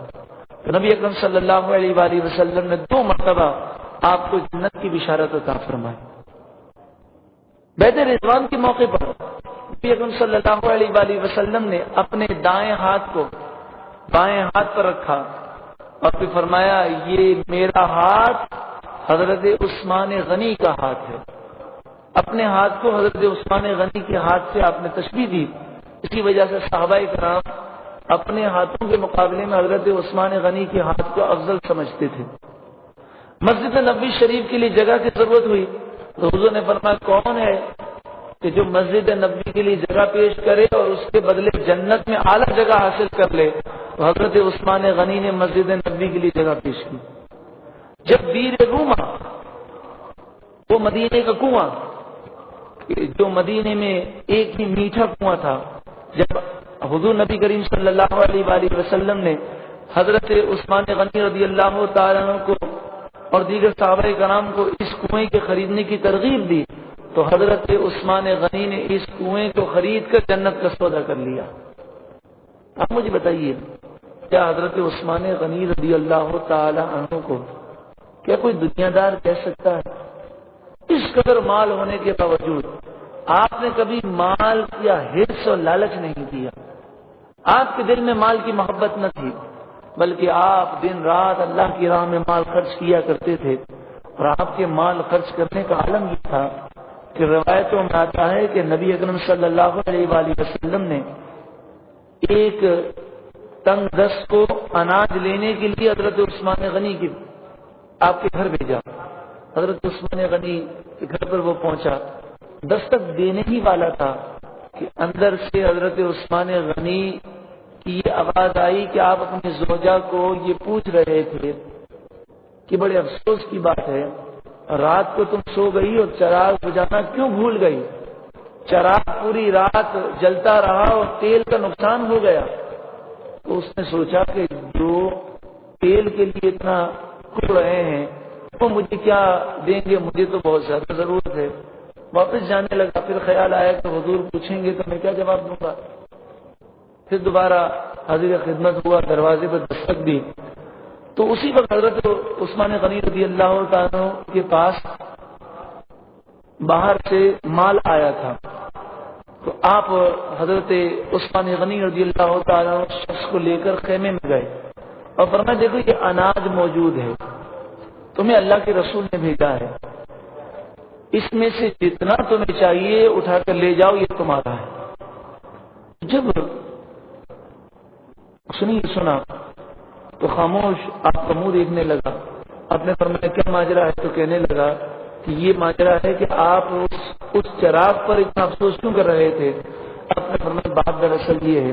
نبی اکرم صلی اللہ علیہ وآلہ وسلم نے 2 مرتبہ آپ کو جنت کی بشارت عطا فرمائی۔ بیعت رضوان کے موقع پر نبی اکرم صلی اللہ علیہ وآلہ وسلم نے اپنے دائیں ہاتھ کو بائیں ہاتھ پر رکھا اور پھر فرمایا یہ میرا ہاتھ حضرت عثمان غنی کا ہاتھ ہے۔ اپنے ہاتھ کو حضرت عثمان غنی کے ہاتھ سے آپ نے تشبیہ دی، اس کی وجہ سے صحابہ کرام اپنے ہاتھوں کے مقابلے میں حضرت عثمان غنی کے ہاتھ کو افضل سمجھتے تھے۔ مسجد نبوی شریف کے لیے جگہ کی ضرورت ہوئی تو حضور نے فرمایا کون ہے کہ جو مسجد نبوی کے لیے جگہ پیش کرے اور اس کے بدلے جنت میں اعلیٰ جگہ حاصل کر لے، تو حضرت عثمان غنی نے مسجد نبوی کے لیے جگہ پیش کی۔ جب بیر روما، وہ مدینے کا کنواں جو مدینے میں ایک ہی میٹھا کنواں تھا، جب حضور نبی کریم صلی اللہ علیہ وآلہ وسلم نے حضرت عثمان غنی رضی اللہ تعالیٰ عنہ کو اور دیگر صحابہ کرام کو اس کنویں کے خریدنے کی ترغیب دی، تو حضرت عثمان غنی نے اس کنویں کو خرید کر جنت کا سودا کر لیا۔ آپ مجھے بتائیے کیا حضرت عثمان غنی رضی اللہ تعالی عنہ کو کیا کوئی دنیا دار کہہ سکتا ہے؟ اس قدر مال ہونے کے باوجود آپ نے کبھی مال یا حرص اور لالچ نہیں کیا، آپ کے دل میں مال کی محبت نہ تھی، بلکہ آپ دن رات اللہ کی راہ میں مال خرچ کیا کرتے تھے۔ اور آپ کے مال خرچ کرنے کا عالم یہ تھا کہ روایتوں میں آتا ہے کہ نبی اکرم صلی اللہ علیہ وآلہ وسلم نے ایک تنگ دست کو اناج لینے کے لیے حضرت عثمان غنی کی آپ کے گھر بھیجا۔ حضرت عثمان غنی کے گھر پر وہ پہنچا، دستک دینے ہی والا تھا کہ اندر سے حضرت عثمان غنی کی یہ آواز آئی کہ آپ اپنی زوجہ کو یہ پوچھ رہے تھے کہ بڑے افسوس کی بات ہے، رات کو تم سو گئی اور چراغ بجانا کیوں بھول گئی؟ چراغ پوری رات جلتا رہا اور تیل کا نقصان ہو گیا، تو اس نے سوچا کہ جو تیل کے لیے اتنا کھل رہے ہیں وہ مجھے کیا دیں گے، مجھے تو بہت زیادہ ضرورت ہے۔ واپس جانے لگا، پھر خیال آیا کہ حضور پوچھیں گے تو میں کیا جواب دوں گا۔ پھر دوبارہ حاضر خدمت ہوا، دروازے پر دستک دی، تو اسی وقت حضرت عثمان غنی رضی اللہ تعالیٰ کے پاس باہر سے مال آیا تھا، تو آپ حضرت عثمان غنی رضی اللہ تعالیٰ شخص کو لے کر خیمے میں گئے اور فرمایا دیکھو یہ اناج موجود ہے، تمہیں اللہ کے رسول نے بھیجا ہے، اس میں سے جتنا تمہیں چاہیے اٹھا کر لے جاؤ، یہ تمہارا ہے۔ جب سنا تو خاموش آپ کا منہ دیکھنے لگا۔ آپ نے فرمایا کیا ماجرا ہے؟ تو کہنے لگا کہ یہ ماجرا ہے کہ آپ اس چراغ پر اتنا افسوس کیوں کر رہے تھے؟ آپ نے فرمایا بات دراصل یہ ہے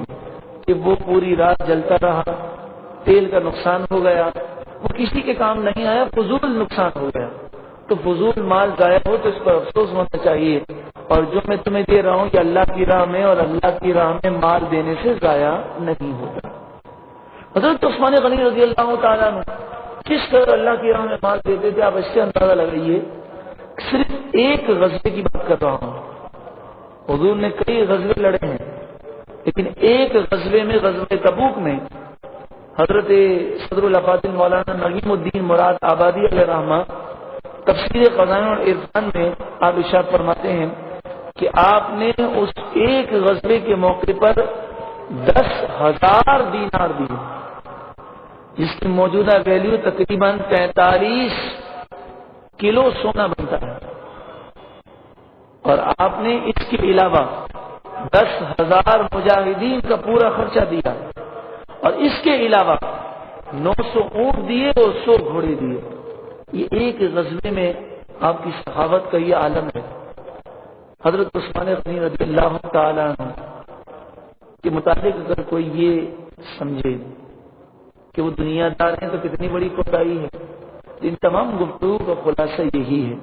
کہ وہ پوری رات جلتا رہا، تیل کا نقصان ہو گیا، وہ کسی کے کام نہیں آیا، فضول نقصان ہو گیا۔ تو فضول مال ضائع ہو تو اس پر افسوس ہونا چاہیے، اور جو میں تمہیں دے رہا ہوں کہ اللہ کی راہ میں اور اللہ کی راہ میں مال دینے سے ضائع نہیں ہوگا۔ حضرت عثمان غنی رضی اللہ تعالیٰ عنہ کس طرح اللہ کی راہ میں مال دیتے تھے، آپ اس سے اندازہ لگائیے۔ صرف ایک غزوے کی بات کر رہا ہوں، حضور نے کئی غزوے لڑے ہیں، لیکن ایک غزوے میں، غزوہ تبوک میں، حضرت صدر الافاضل مولانا نعیم الدین مراد آبادی علیہ رحمہ تفسیر خزائن اور عرفان میں آپ ارشاد فرماتے ہیں کہ آپ نے اس ایک غزوے کے موقع پر 10,000 دینار دیے، جس کی موجودہ ویلیو تقریباً 43 کلو سونا بنتا ہے، اور آپ نے اس کے علاوہ 10,000 مجاہدین کا پورا خرچہ دیا، اور اس کے علاوہ 900 اونٹ دیے اور 100 گھوڑے دیے۔ یہ ایک غزوے میں آپ کی سخاوت کا یہ عالم ہے۔ حضرت عثمان غنی رضی اللہ تعالیٰ عنہ کے متعلق اگر کوئی یہ سمجھے کہ وہ دنیا دار ہیں تو کتنی بڑی کوتاہی ہے۔ ان تمام گفتگو کا خلاصہ یہی ہے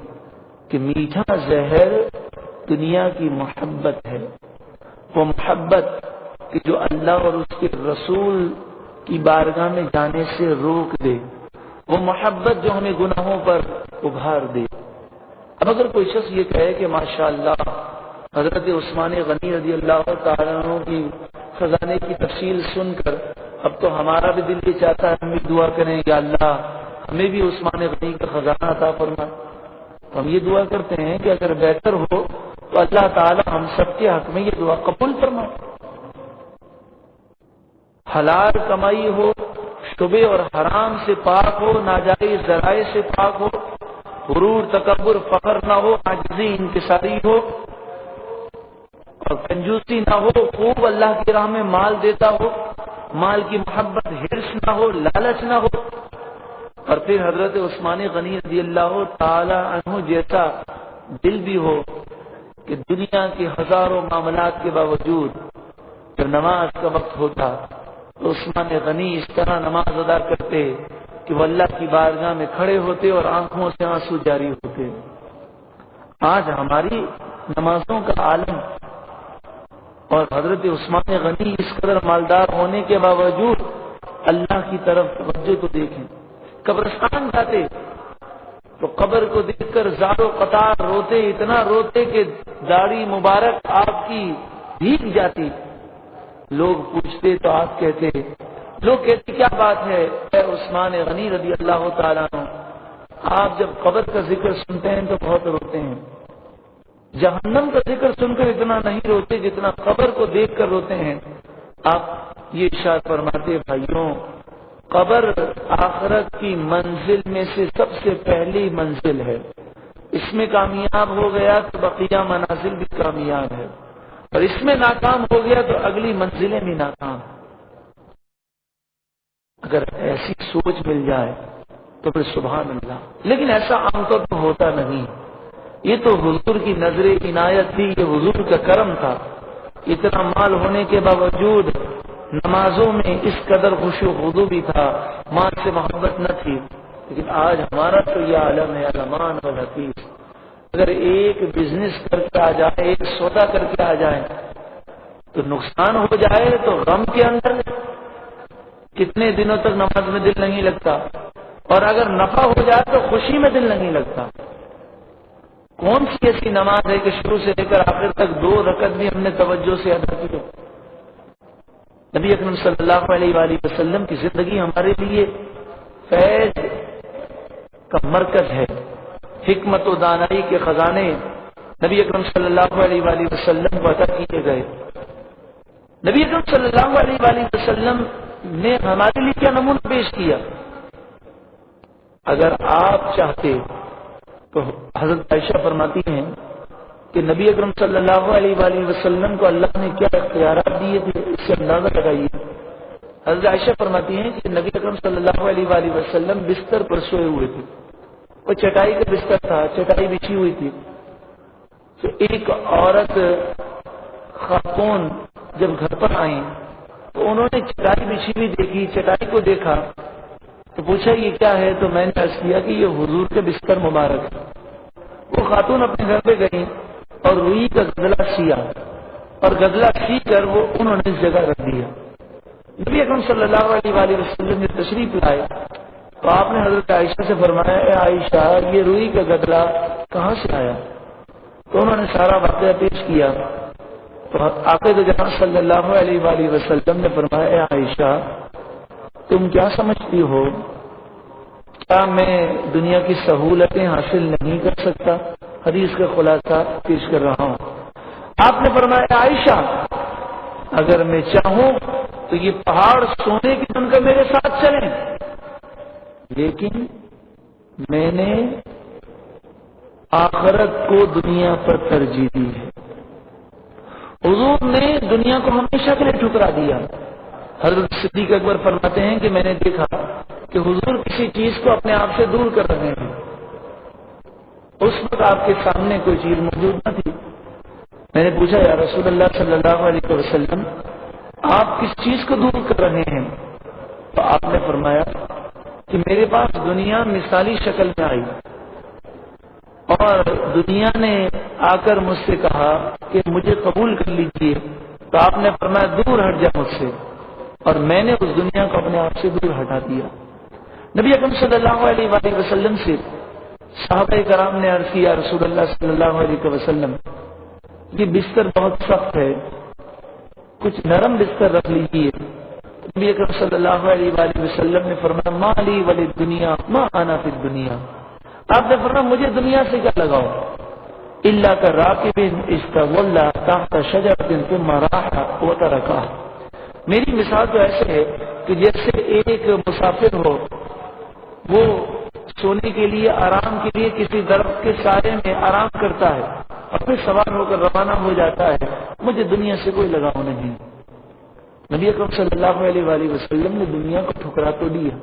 کہ میٹھا زہر دنیا کی محبت ہے، وہ محبت کہ جو اللہ اور اس کے رسول کی بارگاہ میں جانے سے روک دے، وہ محبت جو ہمیں گناہوں پر ابھار دے۔ اب اگر کوئی شخص یہ کہے کہ ماشاءاللہ حضرت عثمان غنی رضی اللہ تعالیٰ عنہ کی خزانے کی تفصیل سن کر اب تو ہمارا بھی دل یہ چاہتا ہے ہم بھی دعا کریں یا اللہ ہمیں بھی عثمان غنی کا خزانہ عطا فرما۔ ہم یہ دعا کرتے ہیں کہ اگر بہتر ہو تو اللہ تعالی ہم سب کے حق میں یہ دعا قبول فرما۔ حلال کمائی ہو، شبے اور حرام سے پاک ہو، ناجائز ذرائع سے پاک ہو، غرور تکبر فخر نہ ہو، عاجزی انکساری ہو اور کنجوسی نہ ہو، خوب اللہ کی راہ میں مال دیتا ہو، مال کی محبت حرص نہ ہو، لالچ نہ ہو، اور پھر حضرت عثمان غنی رضی اللہ تعالی عنہ جیسا دل بھی ہو کہ دنیا کے ہزاروں معاملات کے باوجود جب نماز کا وقت ہوتا تو عثمان غنی اس طرح نماز ادا کرتے کہ وہ اللہ کی بارگاہ میں کھڑے ہوتے اور آنکھوں سے آنسو جاری ہوتے۔ آج ہماری نمازوں کا عالم اور حضرت عثمان غنی اس قدر مالدار ہونے کے باوجود اللہ کی طرف توجہ تو دیکھیں۔ قبرستان جاتے تو قبر کو دیکھ کر زار و قطار روتے، اتنا روتے کہ داڑھی مبارک آپ کی بھیگ جاتی۔ لوگ پوچھتے تو آپ کہتے، لوگ کہتے کیا بات ہے اے عثمان غنی رضی اللہ تعالیٰ عنہ، آپ جب قبر کا ذکر سنتے ہیں تو بہت روتے ہیں، جہنم کا ذکر سن کر اتنا نہیں روتے جتنا قبر کو دیکھ کر روتے ہیں۔ آپ یہ ارشاد فرماتے بھائیوں، قبر آخرت کی منزل میں سے سب سے پہلی منزل ہے، اس میں کامیاب ہو گیا تو بقیہ منازل بھی کامیاب ہے، اور اس میں ناکام ہو گیا تو اگلی منزلیں بھی ناکام۔ اگر ایسی سوچ مل جائے تو پھر سبحان اللہ، لیکن ایسا عام طور پر ہوتا نہیں۔ یہ تو حضور کی نظر عنایت تھی، یہ حضور کا کرم تھا، اتنا مال ہونے کے باوجود نمازوں میں اس قدر خشوع و خضوع بھی تھا، مال سے محبت نہ تھی۔ لیکن آج ہمارا تو یہ عالم ہے، علمان والحقیق، اگر ایک بزنس کر کے آ جائے، ایک سودا کر کے آ جائے تو نقصان ہو جائے تو غم کے اندر کتنے دنوں تک نماز میں دل نہیں لگتا، اور اگر نفع ہو جائے تو خوشی میں دل نہیں لگتا۔ کون سی ایسی نماز ہے کہ شروع سے لے کر آخر تک 2 رکعت بھی ہم نے توجہ سے ادا کی؟ نبی اکرم صلی اللہ علیہ وآلہ وسلم کی زندگی ہمارے لیے فیض کا مرکز ہے، حکمت و دانائی کے خزانے نبی اکرم صلی اللہ علیہ وآلہ وسلم کو عطا کیے گئے۔ نبی اکرم صلی اللہ علیہ وآلہ وسلم نے ہمارے لیے کیا نمونہ پیش کیا؟ اگر آپ چاہتے تو حضرت عائشہ فرماتی ہیں کہ نبی اکرم صلی اللہ علیہ وآلہ وسلم کو اللہ نے کیا اختیارات دیے تھے، اس سے اندازہ لگائیے۔ حضرت عائشہ فرماتی ہیں کہ نبی اکرم صلی اللہ علیہ وآلہ وسلم بستر پر سوئے ہوئے تھے، وہ چٹائی کا بستر تھا، چٹائی بچھی ہوئی تھی، تو ایک عورت خاتون جب گھر پر آئی تو انہوں نے چٹائی بچھی ہوئی دیکھی، چٹائی کو دیکھا تو پوچھا یہ کیا ہے؟ تو میں نے عرض کیا کہ یہ حضور کے بستر مبارک ہے۔ وہ خاتون اپنے گھر پہ گئی اور روئی کا گدلا سیا، اور گدلا سی کر وہ انہوں نے اس جگہ رکھ دیا۔ نبی اکرم صلی اللہ علیہ وآلہ وسلم نے تشریف لائے تو آپ نے حضرت عائشہ سے فرمایا، اے عائشہ یہ روئی کا گدلا کہاں سے آیا؟ تو انہوں نے سارا واقعہ پیش کیا تو آقا دو جہاں صلی اللہ علیہ وآلہ وسلم نے فرمایا، اے عائشہ تم کیا سمجھتی ہو، کیا میں دنیا کی سہولتیں حاصل نہیں کر سکتا؟ حدیث کا خلاصہ پیش کر رہا ہوں۔ آپ نے فرمایا، عائشہ اگر میں چاہوں تو یہ پہاڑ سونے کی بن کر میرے ساتھ چلیں، لیکن میں نے آخرت کو دنیا پر ترجیح دی ہے۔ حضور نے دنیا کو ہمیشہ کے لیے ٹھکرا دیا۔ حضرت صدیق اکبر فرماتے ہیں کہ میں نے دیکھا کہ حضور کسی چیز کو اپنے آپ سے دور کر رہے ہیں، اس وقت آپ کے سامنے کوئی چیز موجود نہ تھی۔ میں نے پوچھا، یا رسول اللہ صلی اللہ علیہ وسلم آپ کس چیز کو دور کر رہے ہیں؟ تو آپ نے فرمایا کہ میرے پاس دنیا مثالی شکل میں آئی اور دنیا نے آ کر مجھ سے کہا کہ مجھے قبول کر لیجیے، تو آپ نے فرمایا دور ہٹ جا مجھ سے، اور میں نے اس دنیا کو اپنے آپ سے دور ہٹا دیا۔ نبی اکرم صلی اللہ علیہ وآلہ وسلم سے صحابہ کرام نے عرض کیا، رسول اللہ صلی اللہ علیہ وسلم یہ بستر بہت سخت ہے، کچھ نرم بستر رکھ لیجیے۔ نبی اکرم صلی اللہ علیہ وآلہ وسلم نے فرمایا، ما لی ولی دنیا ما انا فی الدنیا، آپ نے فرمایا مجھے دنیا سے کیا لگاؤ، الا کراکب استظل تحت شجرۃ ثم راح وترکها، میری مثال تو ایسے ہے کہ جیسے ایک مسافر ہو، وہ سونے کے لیے آرام کے لیے کسی درخت کے سائے میں آرام کرتا ہے اور پھر سوار ہو کر روانہ ہو جاتا ہے، مجھے دنیا سے کوئی لگاؤ نہیں۔ نبی اکرم صلی اللہ علیہ وآلہ وسلم نے دنیا کو ٹھکرا تو دیا،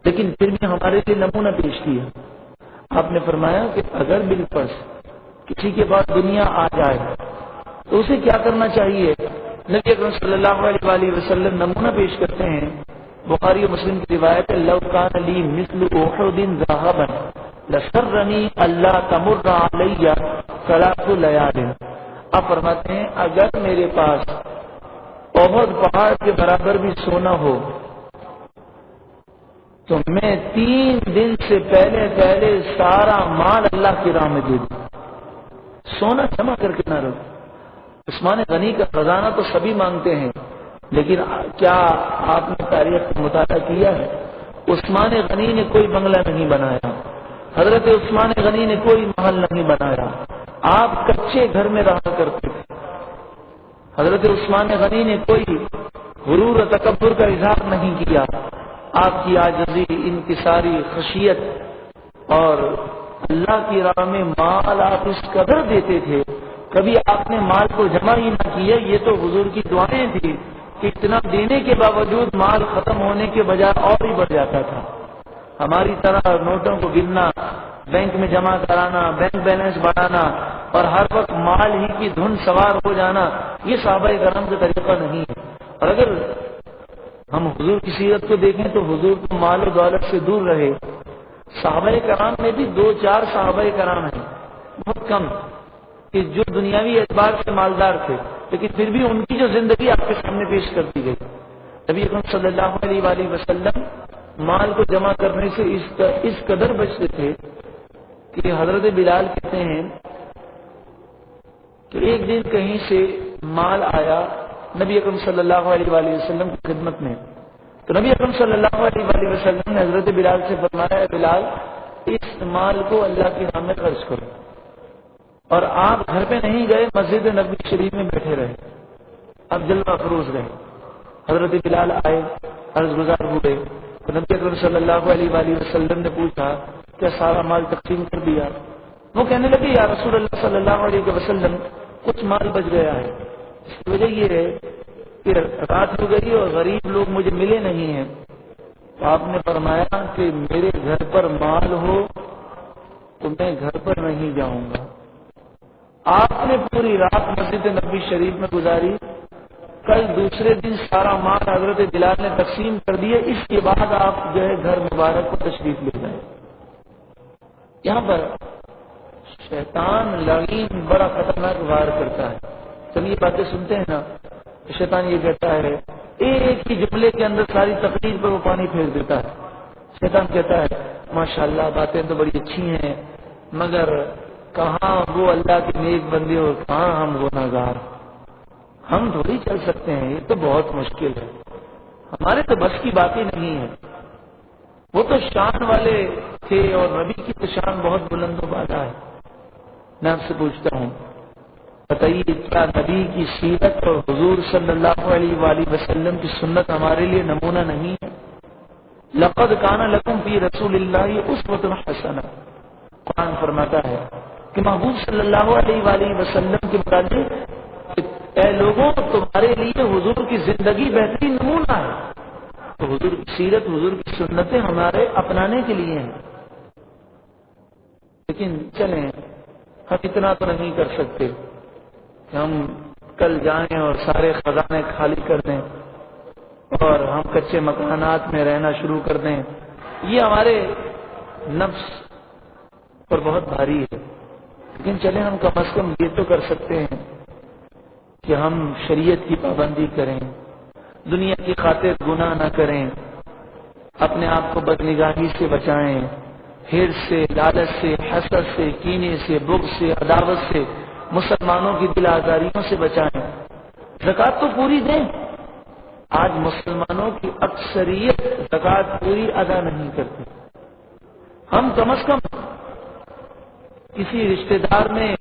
لیکن پھر بھی ہمارے لیے نمونہ پیش کیا۔ آپ نے فرمایا کہ اگر بالفرض کسی کے پاس دنیا آ جائے تو اسے کیا کرنا چاہیے؟ نبی اکرم صلی اللہ علیہ وآلہ وسلم نمونہ پیش کرتے ہیں، بخاری و مسلم کی روایت ہے، لو کان لی مثل احد ذهبا لسرنی الا تمر علی ثلاث لیال، آپ فرماتے ہیں اگر میرے پاس احد پہاڑ کے برابر بھی سونا ہو تو میں 3 دن سے پہلے سارا مال اللہ کی راہ میں دے دوں، سونا جمع کر کے نہ رکھوں۔ عثمان غنی کا خزانہ تو سبھی مانگتے ہیں، لیکن کیا آپ نے تاریخ کا مطالعہ کیا ہے؟ عثمان غنی نے کوئی بنگلہ نہیں بنایا، حضرت عثمان غنی نے کوئی محل نہیں بنایا، آپ کچے گھر میں رہا کرتے تھے۔ حضرت عثمان غنی نے کوئی غرور و تکبر کا اظہار نہیں کیا، آپ کی عاجزی، انکساری، خشیت اور اللہ کی راہ میں مال آپ اس قدر دیتے تھے، کبھی آپ نے مال کو جمع ہی نہ کیا۔ یہ تو حضور کی دعائیں تھی کہ اتنا دینے کے باوجود مال ختم ہونے کے بجائے اور ہی بڑھ جاتا تھا۔ ہماری طرح نوٹوں کو گننا، بینک میں جمع کرانا، بینک بیلنس بڑھانا اور ہر وقت مال ہی کی دھن سوار ہو جانا، یہ صحابہ کرام کا طریقہ نہیں ہے۔ اور اگر ہم حضور کی سیرت کو دیکھیں تو حضور کو مال و دولت سے دور رہے۔ صحابہ کرام میں بھی 2-4 صحابہ کرام ہیں بہت کم کہ جو دنیاوی اعتبار سے مالدار تھے، لیکن پھر بھی ان کی جو زندگی آپ کے سامنے پیش کر دی گئی. نبی اکرم صلی اللہ علیہ وآلہ وسلم مال کو جمع کرنے سے اس قدر بچتے تھے کہ حضرت بلال کہتے ہیں کہ ایک دن کہیں سے مال آیا نبی اکرم صلی اللہ علیہ وآلہ وسلم کی خدمت میں، تو نبی اکرم صلی اللہ علیہ وآلہ وسلم نے حضرت بلال سے فرمایا، بلال اس مال کو اللہ کی راہ میں خرچ کرو. اور آپ گھر پہ نہیں گئے، مسجد نبی شریف میں بیٹھے رہے، اب جلوہ افروز رہے. حضرت بلال آئے، عرض گزار ہوئے، تو نبی اکرم صلی اللہ علیہ وآلہ وسلم نے پوچھا کیا سارا مال تقسیم کر دیا؟ وہ کہنے لگے یا رسول اللہ صلی اللہ علیہ وسلم کچھ مال بچ گیا ہے. اس کی وجہ یہ ہے کہ رات ہو گئی اور غریب لوگ مجھے ملے نہیں ہیں. تو آپ نے فرمایا کہ میرے گھر پر مال ہو تو میں گھر پر نہیں جاؤں گا. آپ نے پوری رات مسجد نبی شریف میں گزاری. کل دوسرے دن سارا مال حضرت بلال نے تقسیم کر دیا. اس کے بعد آپ جو ہے گھر مبارک کو تشریف لے گئے. یہاں پر شیطان لعین بڑا خطرناک وار کرتا ہے. جب یہ باتیں سنتے ہیں نا تو شیطان یہ کہتا ہے، ایک ہی جملے کے اندر ساری تقریر پر وہ پانی پھینک دیتا ہے. شیطان کہتا ہے ماشاءاللہ باتیں تو بڑی اچھی ہیں، مگر کہاں وہ اللہ کے نیک بندے اور کہاں ہم گنہگار، ہم تھوڑی چل سکتے ہیں، یہ تو بہت مشکل ہے، ہمارے تو بس کی بات ہی نہیں ہے. وہ تو شان والے تھے اور نبی کی تو شان بہت بلند و بالا ہے. میں آپ سے پوچھتا ہوں، بتائیے کیا نبی کی سیرت اور حضور صلی اللہ علیہ وآلہ وسلم کی سنت ہمارے لیے نمونہ نہیں ہے؟ لقد کان لکم فی رسول اللہ اسوۃ حسنہ. قرآن فرماتا ہے کہ محبوب صلی اللہ علیہ وآلہ وسلم کے متعلق اے لوگوں تمہارے لیے حضور کی زندگی بہترین نمونہ ہے. تو حضور کی سیرت، حضور کی سنتیں ہمارے اپنانے کے لیے ہیں. لیکن چلیں ہم اتنا تو نہیں کر سکتے کہ ہم کل جائیں اور سارے خزانے خالی کر دیں اور ہم کچے مکانات میں رہنا شروع کر دیں. یہ ہمارے نفس پر بہت بھاری ہے. لیکن چلیں ہم کم از کم یہ تو کر سکتے ہیں کہ ہم شریعت کی پابندی کریں، دنیا کی خاطر گناہ نہ کریں، اپنے آپ کو بدنگاہی سے بچائیں، حرص سے، لالچ سے، حسد سے، کینے سے، بغض سے، عداوت سے، مسلمانوں کی دل آزاریوں سے بچائیں. زکوٰۃ تو پوری دیں. آج مسلمانوں کی اکثریت زکوٰۃ پوری ادا نہیں کرتی. ہم کم از کم کسی رشتہ دار میں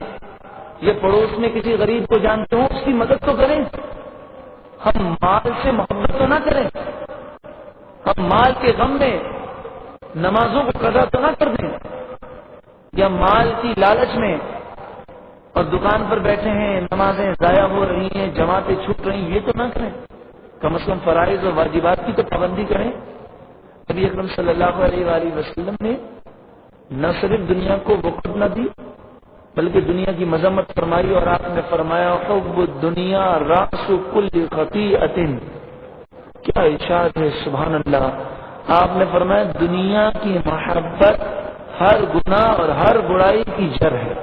یا پڑوس میں کسی غریب کو جانتے ہوں اس کی مدد تو کریں. ہم مال سے محبت تو نہ کریں. ہم مال کے غم میں نمازوں کو قضا تو نہ کر دیں، یا مال کی لالچ میں اور دکان پر بیٹھے ہیں، نمازیں ضائع ہو رہی ہیں، جماعتیں چھوٹ رہی ہیں، یہ تو نہ کریں. کم از کم فرائض اور واجبات کی تو پابندی کریں. نبی اکرم صلی اللہ علیہ وآلہ وسلم نے نہ صرف دنیا کو وقت نہ دی بلکہ دنیا کی مذمت فرمائی، اور آپ نے فرمایا حب الدنیا راس کل خطیئۃ. کیا ارشاد ہے، سبحان اللہ. آپ نے فرمایا دنیا کی محبت ہر گناہ اور ہر برائی کی جڑ ہے.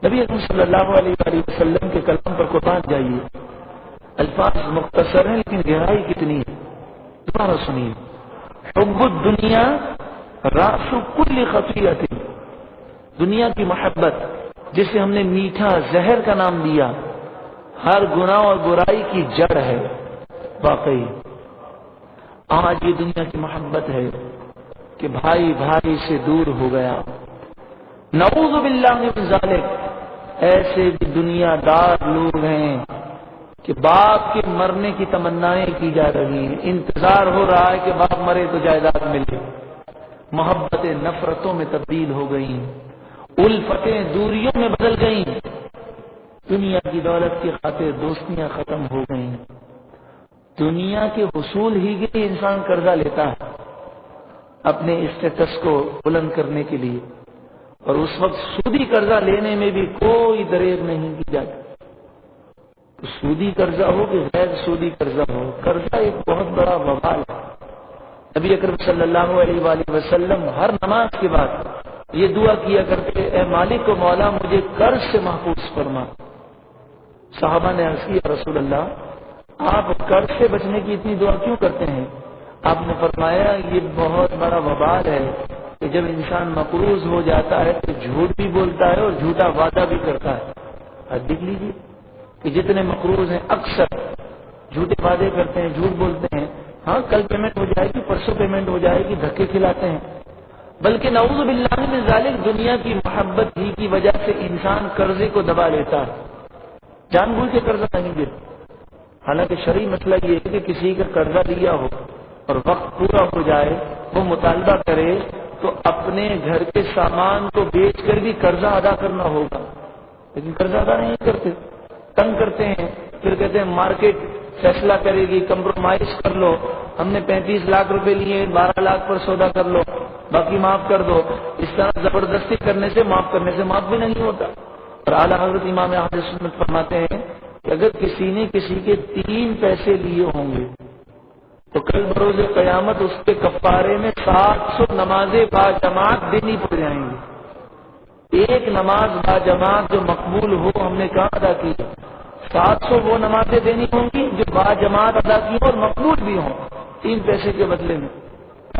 نبی اکرم صلی اللہ علیہ وآلہ وسلم کے کلام پر قربان جائیے. الفاظ مختصر ہیں لیکن گہرائی کتنی ہے. دوبارہ سنیے، حب الدنیا راس کل خطیئۃ. دنیا کی محبت جسے ہم نے میٹھا زہر کا نام دیا، ہر گناہ اور برائی کی جڑ ہے. واقعی آج یہ دنیا کی محبت ہے کہ بھائی بھائی سے دور ہو گیا. نعوذ باللہ من ذالک. ایسے بھی دنیا دار لوگ ہیں کہ باپ کے مرنے کی تمنائیں کی جا رہی ہیں، انتظار ہو رہا ہے کہ باپ مرے تو جائیداد ملے. محبتیں نفرتوں میں تبدیل ہو گئی، الفتیں دوریوں میں بدل گئیں. دنیا کی دولت کی خاطر دوستیاں ختم ہو گئیں. دنیا کے حصول ہی کے لیے انسان قرضہ لیتا ہے اپنے اسٹیٹس کو بلند کرنے کے لیے، اور اس وقت سودی قرضہ لینے میں بھی کوئی دریغ نہیں کی جاتی. تو سودی قرضہ ہو کہ غیر سودی قرضہ ہو، قرضہ ایک بہت بڑا وبال ہے. نبی اکرم صلی اللہ علیہ وآلہ وسلم ہر نماز کے بعد یہ دعا کیا کرتے اے مالک و مولا مجھے قرض سے محفوظ فرما۔ صحابہ نے عرض کیا رسول اللہ آپ قرض سے بچنے کی اتنی دعا کیوں کرتے ہیں؟ آپ نے فرمایا یہ بہت بڑا وبال ہے کہ جب انسان مقروض ہو جاتا ہے تو جھوٹ بھی بولتا ہے اور جھوٹا وعدہ بھی کرتا ہے۔ اب دیکھ لیجیے کہ جتنے مقروض ہیں اکثر جھوٹے وعدے کرتے ہیں، جھوٹ بولتے ہیں، ہاں کل پیمنٹ ہو جائے گی، پرسوں پیمنٹ ہو جائے گی، دھکے کھلاتے ہیں۔ بلکہ نعوذ باللہ من ذالک دنیا کی محبت ہی کی وجہ سے انسان قرضے کو دبا لیتا ہے، جان بوجھ کے قرضہ نہیں دیتا۔ حالانکہ شرعی مسئلہ یہ ہے کہ کسی کا قرضہ لیا ہو اور وقت پورا ہو جائے وہ مطالبہ کرے تو اپنے گھر کے سامان کو بیچ کر بھی قرضہ ادا کرنا ہوگا، لیکن قرضہ ادا نہیں کرتے، تنگ کرتے ہیں، پھر کہتے ہیں مارکیٹ فیصلہ کرے گی، کمپرومائز کر لو، ہم نے 35 لاکھ روپے لیے 12 لاکھ پر سودا کر لو، باقی معاف کر دو۔ اس طرح زبردستی کرنے سے معاف بھی نہیں ہوتا۔ اور اعلیٰ حضرت امام اہل سنت فرماتے ہیں کہ اگر کسی نے کسی کے 3 پیسے لیے ہوں گے تو کل بروز قیامت اس کے کفارے میں 700 نمازیں با جماعت دینی پڑ جائیں گی۔ ایک نماز با جماعت جو مقبول ہو ہم نے کہاں ادا کی؟ 700 وہ نمازیں دینی ہوں گی جو با جماعت ادا کی ہوں اور مقبول بھی ہوں 3 پیسے کے بدلے میں۔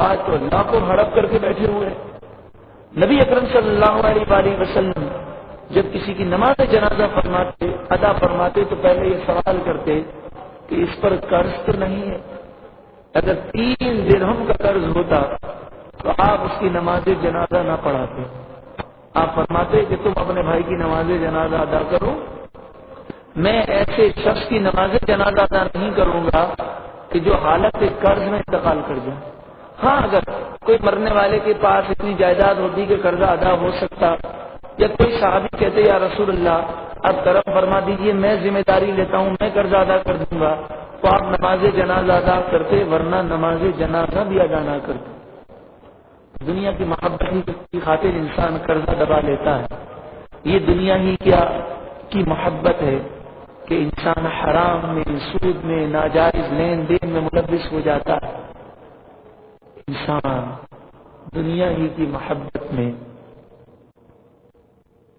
آج تو اللہ کو ہڑپ کر کے بیٹھے ہوئے ہیں۔ نبی اکرم صلی اللہ علیہ وآلہ وسلم جب کسی کی نماز جنازہ ادا فرماتے تو پہلے یہ سوال کرتے کہ اس پر قرض تو نہیں ہے؟ اگر 3 درہم کا قرض ہوتا تو آپ اس کی نماز جنازہ نہ پڑھاتے، آپ فرماتے کہ تم اپنے بھائی کی نماز جنازہ ادا کرو، میں ایسے شخص کی نماز جنازہ ادا نہیں کروں گا کہ جو حالت قرض میں انتقال کر جائے۔ ہاں اگر کوئی مرنے والے کے پاس اتنی جائیداد ہوتی کہ قرضہ ادا ہو سکتا، یا کوئی صحابی کہتے یا رسول اللہ اب کرم فرما دیجئے میں ذمہ داری لیتا ہوں، میں قرضہ ادا کر دوں گا، تو آپ نماز جنازہ ادا کرتے، ورنہ نماز جنازہ بھی ادا نہ کرتے۔ دنیا کی محبت کی خاطر انسان قرضہ دبا لیتا ہے۔ یہ دنیا ہی کی محبت ہے کہ انسان حرام میں، سود میں، ناجائز لین دین میں ملوث ہو جاتا ہے۔ انسان دنیا ہی کی محبت میں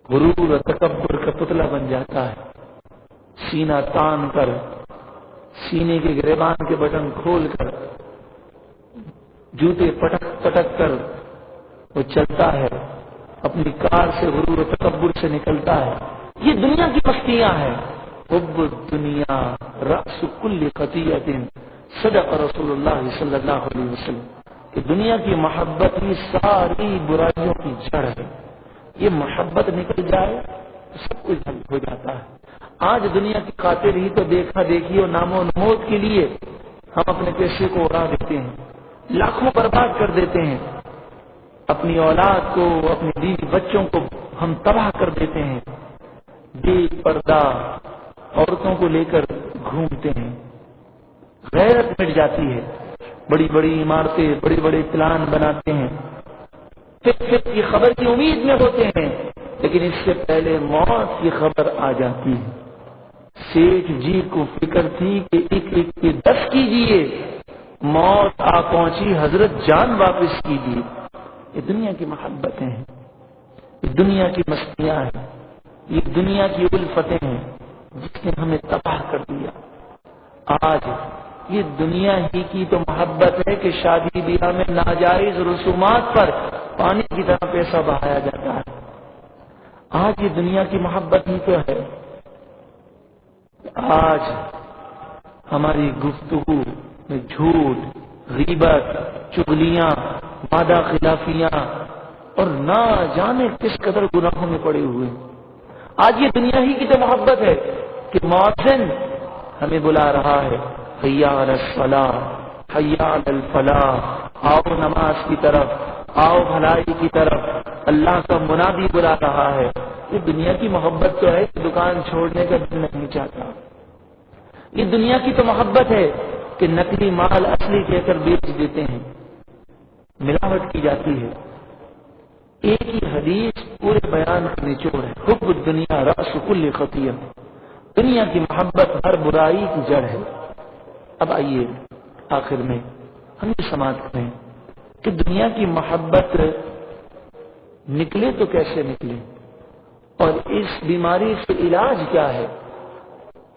غرور و تکبر کا پتلا بن جاتا ہے، سینہ تان کر، سینے کے گریبان کے بٹن کھول کر، جوتے پٹک پٹک کر وہ چلتا ہے، اپنی کار سے غرور و تکبر سے نکلتا ہے۔ یہ دنیا کی مستیاں ہیں۔ حب الدنیا رأس کل خطیئۃ، صدق رسول اللہ صلی اللہ علیہ وسلم، کہ دنیا کی محبت ہی ساری برائیوں کی جڑ ہے۔ یہ محبت نکل جائے تو سب کچھ حل ہو جاتا ہے۔ آج دنیا کی خاطر ہی تو دیکھا دیکھی اور نام و نمود کے لیے ہم اپنے پیسے کو اڑا دیتے ہیں، لاکھوں برباد کر دیتے ہیں، اپنی اولاد کو، اپنی بیوی بچوں کو ہم تباہ کر دیتے ہیں، بے پردہ عورتوں کو لے کر گھومتے ہیں، غیرت مٹ جاتی ہے، بڑی بڑی عمارتیں، بڑے بڑے پلان بناتے ہیں، فتنے کی خبر کی امید میں ہوتے ہیں، لیکن اس سے پہلے موت کی خبر آ جاتی ہے۔ سیٹھ جی کو فکر تھی کہ ایک ایک کے 10 کیجیے، موت آ پہنچی، حضرت جان واپس کیجیے۔ یہ دنیا کی محبتیں ہیں، یہ دنیا کی مستیاں ہیں، یہ دنیا کی الفتیں ہیں جس نے ہمیں تباہ کر دیا۔ آج یہ دنیا ہی کی تو محبت ہے کہ شادی بیاہ میں ناجائز رسومات پر پانی کی طرح پیسہ بہایا جاتا ہے۔ آج یہ دنیا کی محبت ہی تو ہے۔ آج ہماری گفتگو میں جھوٹ، غیبت، چغلیاں، وعدہ خلافیاں اور نہ جانے کس قدر گناہوں میں پڑے ہوئے ہیں۔ آج یہ دنیا ہی کی تو محبت ہے کہ مؤذن ہمیں بلا رہا ہے، حی علی الصلاۃ، حی علی الفلاح، آؤ نماز کی طرف، آؤ بھلائی کی طرف، اللہ کا منادی بلا رہا ہے۔ یہ دنیا کی محبت تو ہے کہ دکان چھوڑنے کا دل نہیں چاہتا۔ یہ دنیا کی تو محبت ہے کہ نقلی مال اصلی کہہ کر بیچ دیتے ہیں، ملاوٹ کی جاتی ہے۔ ایک ہی حدیث پورے بیان کا نچوڑ ہے، حب الدنیا رأس کل خطیہ، دنیا کی محبت ہر برائی کی جڑ ہے۔ اب آئیے آخر میں ہم یہ سماعت کریں کہ دنیا کی محبت نکلے تو کیسے نکلے، اور اس بیماری سے علاج کیا ہے؟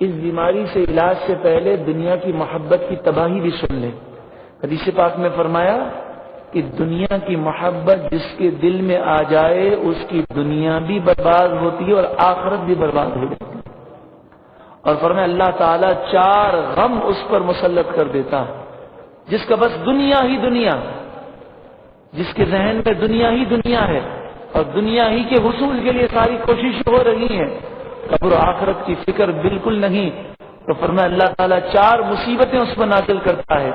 اس بیماری سے علاج سے پہلے دنیا کی محبت کی تباہی بھی سن لیں۔ حدیث پاک میں فرمایا کہ دنیا کی محبت جس کے دل میں آ جائے اس کی دنیا بھی برباد ہوتی ہے اور آخرت بھی برباد ہو جاتی ہے، اور فرمایا اللہ تعالیٰ 4 غم اس پر مسلط کر دیتا ہے، جس کا بس دنیا ہی دنیا، جس کے ذہن میں دنیا ہی دنیا ہے اور دنیا ہی کے حصول کے لیے ساری کوششیں ہو رہی ہیں، قبر و آخرت کی فکر بالکل نہیں، تو فرمایا اللہ تعالیٰ 4 مصیبتیں اس پر نازل کرتا ہے۔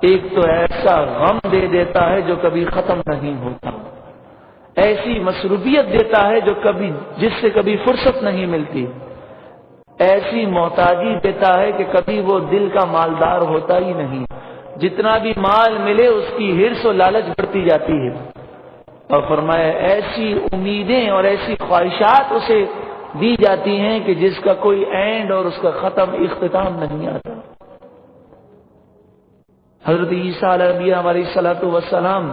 ایک تو ایسا غم دے دیتا ہے جو کبھی ختم نہیں ہوتا، ایسی مصروفیت دیتا ہے جو جس سے کبھی فرصت نہیں ملتی، ایسی محتاجی دیتا ہے کہ کبھی وہ دل کا مالدار ہوتا ہی نہیں، جتنا بھی مال ملے اس کی حرص و لالچ بڑھتی جاتی ہے، اور فرمایا ایسی امیدیں اور ایسی خواہشات اسے دی جاتی ہیں کہ جس کا کوئی اینڈ اور اس کا اختتام نہیں آتا۔ حضرت عیسیٰ علیہ الصلوۃ والسلام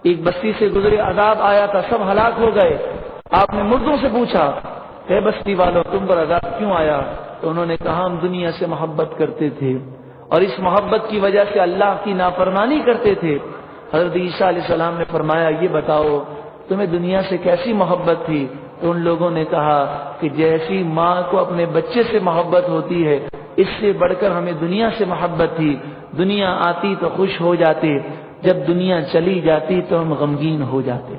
ایک بستی سے گزرے، عذاب آیا تھا، سب ہلاک ہو گئے۔ آپ نے مردوں سے پوچھا، اے بستی والوں تم پر عذاب کیوں آیا؟ تو انہوں نے کہا ہم دنیا سے محبت کرتے تھے اور اس محبت کی وجہ سے اللہ کی نافرمانی کرتے تھے۔ حضرت عیسیٰ علیہ السلام نے فرمایا یہ بتاؤ تمہیں دنیا سے کیسی محبت تھی؟ تو ان لوگوں نے کہا کہ جیسی ماں کو اپنے بچے سے محبت ہوتی ہے اس سے بڑھ کر ہمیں دنیا سے محبت تھی، دنیا آتی تو خوش ہو جاتے، جب دنیا چلی جاتی تو ہم غمگین ہو جاتے۔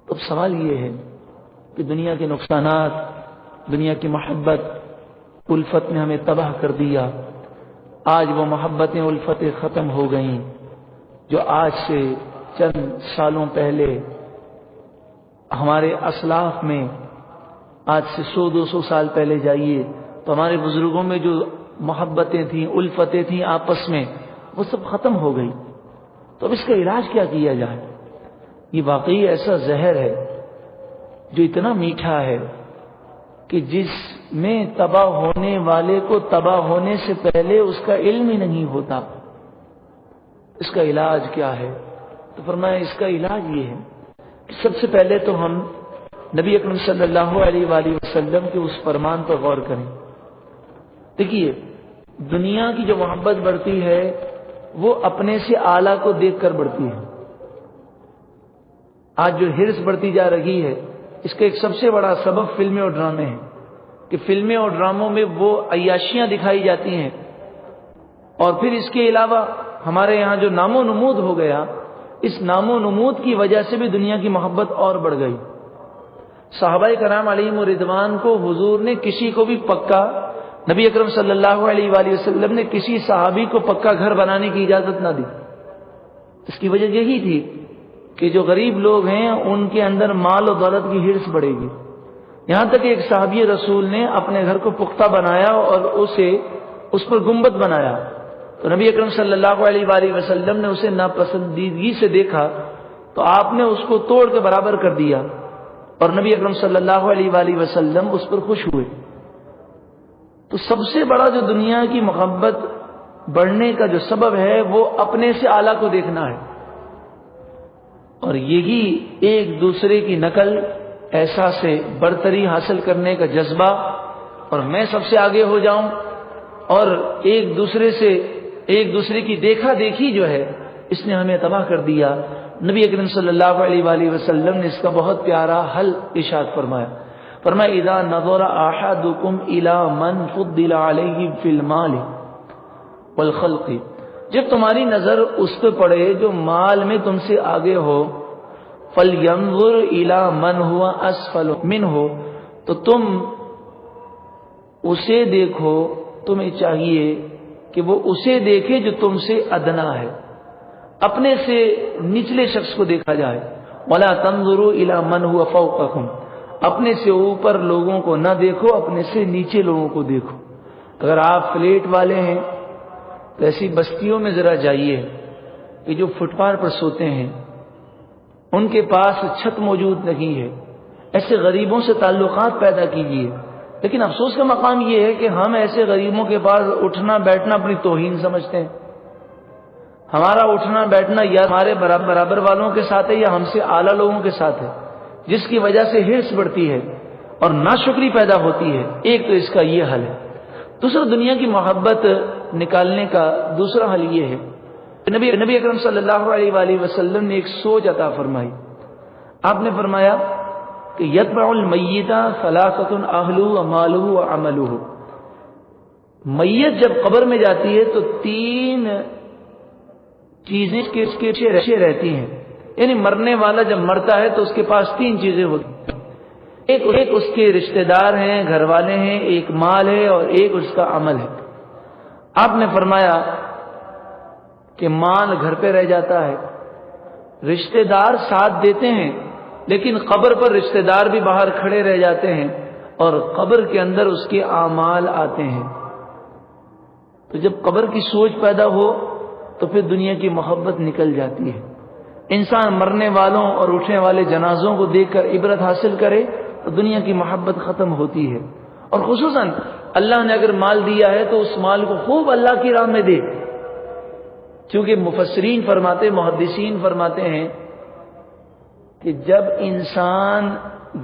اب سوال یہ ہے کہ دنیا کے نقصانات، دنیا کی محبت، الفت نے ہمیں تباہ کر دیا۔ آج وہ محبتیں، الفتیں ختم ہو گئیں جو آج سے چند سالوں پہلے ہمارے اسلاف میں، آج سے 100-200 سال پہلے جائیے تو ہمارے بزرگوں میں جو محبتیں تھیں، الفتیں تھیں آپس میں، وہ سب ختم ہو گئی۔ تو اب اس کا علاج کیا کیا جائے؟ یہ واقعی ایسا زہر ہے جو اتنا میٹھا ہے کہ جس میں تباہ ہونے والے کو تباہ ہونے سے پہلے اس کا علم ہی نہیں ہوتا۔ اس کا علاج کیا ہے؟ تو فرمایا اس کا علاج یہ ہے کہ سب سے پہلے تو ہم نبی اکرم صلی اللہ علیہ وآلہ وسلم کے اس فرمان پر غور کریں۔ دیکھیے دنیا کی جو محبت بڑھتی ہے وہ اپنے سے اعلیٰ کو دیکھ کر بڑھتی ہے۔ آج جو حرص بڑھتی جا رہی ہے اس کا ایک سب سے بڑا سبب فلمیں اور ڈرامے ہیں کہ فلمیں اور ڈراموں میں وہ عیاشیاں دکھائی جاتی ہیں، اور پھر اس کے علاوہ ہمارے یہاں جو نام و نمود ہو گیا، اس نام و نمود کی وجہ سے بھی دنیا کی محبت اور بڑھ گئی۔ صحابہ کرام علیہم رضوان کو حضور نے کسی کو بھی پکا، نبی اکرم صلی اللہ علیہ وآلہ وسلم نے کسی صحابی کو پکا گھر بنانے کی اجازت نہ دی۔ اس کی وجہ یہی تھی کہ جو غریب لوگ ہیں ان کے اندر مال و دولت کی حرص بڑھے گی۔ یہاں تک کہ ایک صحابی رسول نے اپنے گھر کو پختہ بنایا اور اس پر گنبد بنایا، تو نبی اکرم صلی اللہ علیہ وآلہ وسلم نے اسے ناپسندیدگی سے دیکھا تو آپ نے اس کو توڑ کے برابر کر دیا، اور نبی اکرم صلی اللہ علیہ وآلہ وسلم اس پر خوش ہوئے۔ تو سب سے بڑا جو دنیا کی محبت بڑھنے کا جو سبب ہے وہ اپنے سے اعلیٰ کو دیکھنا ہے، اور یہی ایک دوسرے کی نقل، احساس برتری حاصل کرنے کا جذبہ، اور میں سب سے آگے ہو جاؤں، اور ایک دوسرے کی دیکھا دیکھی جو ہے اس نے ہمیں تباہ کر دیا۔ نبی اکرم صلی اللہ علیہ وآلہ وسلم نے اس کا بہت پیارا حل ارشاد فرمایا، اذا نظر احدکم الى من فضل علیہ فی المال والخلق، جب تمہاری نظر اس پہ پڑے جو مال میں تم سے آگے ہو، فلینظر الی من هو اسفل منہ، تو تم اسے دیکھو، تمہیں چاہیے کہ وہ اسے دیکھے جو تم سے ادنا ہے، اپنے سے نچلے شخص کو دیکھا جائے۔ ولا تنظروا الی من هو فوقکم، اپنے سے اوپر لوگوں کو نہ دیکھو، اپنے سے نیچے لوگوں کو دیکھو۔ اگر آپ فلیٹ والے ہیں تو ایسی بستیوں میں ذرا جائیے کہ جو فٹ پاتھ پر سوتے ہیں، ان کے پاس چھت موجود نہیں ہے، ایسے غریبوں سے تعلقات پیدا کیجیے۔ لیکن افسوس کا مقام یہ ہے کہ ہم ایسے غریبوں کے پاس اٹھنا بیٹھنا اپنی توہین سمجھتے ہیں۔ ہمارا اٹھنا بیٹھنا یا ہمارے برابر والوں کے ساتھ ہے یا ہم سے اعلیٰ لوگوں کے ساتھ ہے، جس کی وجہ سے حرص بڑھتی ہے اور ناشکری پیدا ہوتی ہے. ایک تو اس کا یہ حل ہے. دوسرا، دنیا کی محبت نکالنے کا دوسرا حل یہ ہے. نبی اکرم صلی اللہ علیہ وآلہ وسلم نے ایک سوچ عطا فرمائی. آپ نے فرمایا کہ یتبع المیت ثلاثۃ اہلہ ومالہ وعملہ. میت جب قبر میں جاتی ہے تو تین چیزیں اس کے پیچھے رہتی ہیں. یعنی مرنے والا جب مرتا ہے تو اس کے پاس تین چیزیں ہوتی ہیں. ایک اس کے رشتہ دار ہیں، گھر والے ہیں، ایک مال ہے اور ایک اس کا عمل ہے. آپ نے فرمایا کہ مال گھر پہ رہ جاتا ہے، رشتہ دار ساتھ دیتے ہیں، لیکن قبر پر رشتہ دار بھی باہر کھڑے رہ جاتے ہیں اور قبر کے اندر اس کے اعمال آتے ہیں. تو جب قبر کی سوچ پیدا ہو تو پھر دنیا کی محبت نکل جاتی ہے. انسان مرنے والوں اور اٹھنے والے جنازوں کو دیکھ کر عبرت حاصل کرے تو دنیا کی محبت ختم ہوتی ہے. اور خصوصاً اللہ نے اگر مال دیا ہے تو اس مال کو خوب اللہ کی راہ میں دے. کیونکہ مفسرین فرماتے، محدثین فرماتے ہیں کہ جب انسان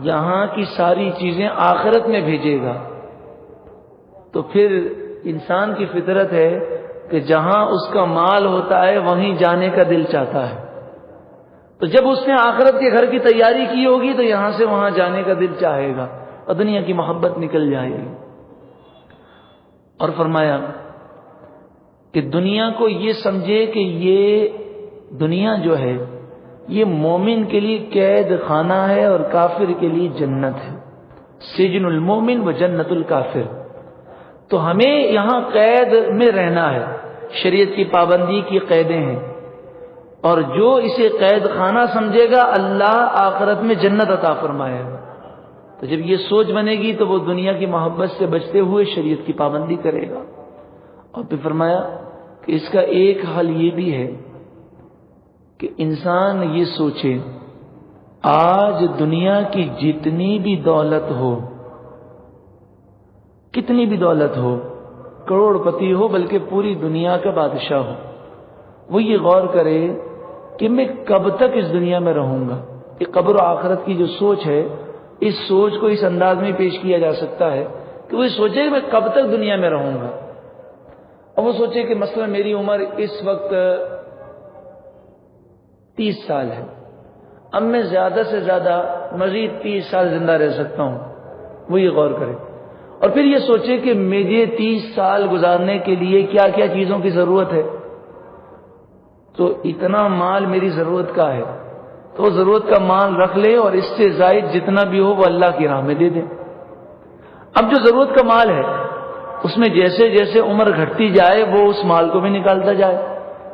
یہاں کی ساری چیزیں آخرت میں بھیجے گا تو پھر انسان کی فطرت ہے کہ جہاں اس کا مال ہوتا ہے وہیں جانے کا دل چاہتا ہے. تو جب اس نے آخرت کے گھر کی تیاری کی ہوگی تو یہاں سے وہاں جانے کا دل چاہے گا اور دنیا کی محبت نکل جائے گی. اور فرمایا کہ دنیا کو یہ سمجھے کہ یہ دنیا جو ہے یہ مومن کے لیے قید خانہ ہے اور کافر کے لیے جنت ہے. سجن المومن و جنت الکافر. تو ہمیں یہاں قید میں رہنا ہے، شریعت کی پابندی کی قیدیں ہیں، اور جو اسے قید خانہ سمجھے گا اللہ آخرت میں جنت عطا فرمائے گا. تو جب یہ سوچ بنے گی تو وہ دنیا کی محبت سے بچتے ہوئے شریعت کی پابندی کرے گا. اور پھر فرمایا کہ اس کا ایک حل یہ بھی ہے کہ انسان یہ سوچے آج دنیا کی جتنی بھی دولت ہو، کتنی بھی دولت ہو، کروڑ پتی ہو بلکہ پوری دنیا کا بادشاہ ہو، وہ یہ غور کرے کہ میں کب تک اس دنیا میں رہوں گا. کہ قبر و آخرت کی جو سوچ ہے، اس سوچ کو اس انداز میں پیش کیا جا سکتا ہے کہ وہ سوچے کہ میں کب تک دنیا میں رہوں گا. اور وہ سوچے کہ مثلا میری عمر اس وقت 30 سال ہے، اب میں زیادہ سے زیادہ مزید 30 سال زندہ رہ سکتا ہوں. وہ یہ غور کرے اور پھر یہ سوچے کہ مجھے 30 سال گزارنے کے لیے کیا کیا چیزوں کی ضرورت ہے. تو اتنا مال میری ضرورت کا ہے تو وہ ضرورت کا مال رکھ لے اور اس سے زائد جتنا بھی ہو وہ اللہ کی راہ میں دے دے. اب جو ضرورت کا مال ہے اس میں جیسے جیسے عمر گھٹتی جائے وہ اس مال کو بھی نکالتا جائے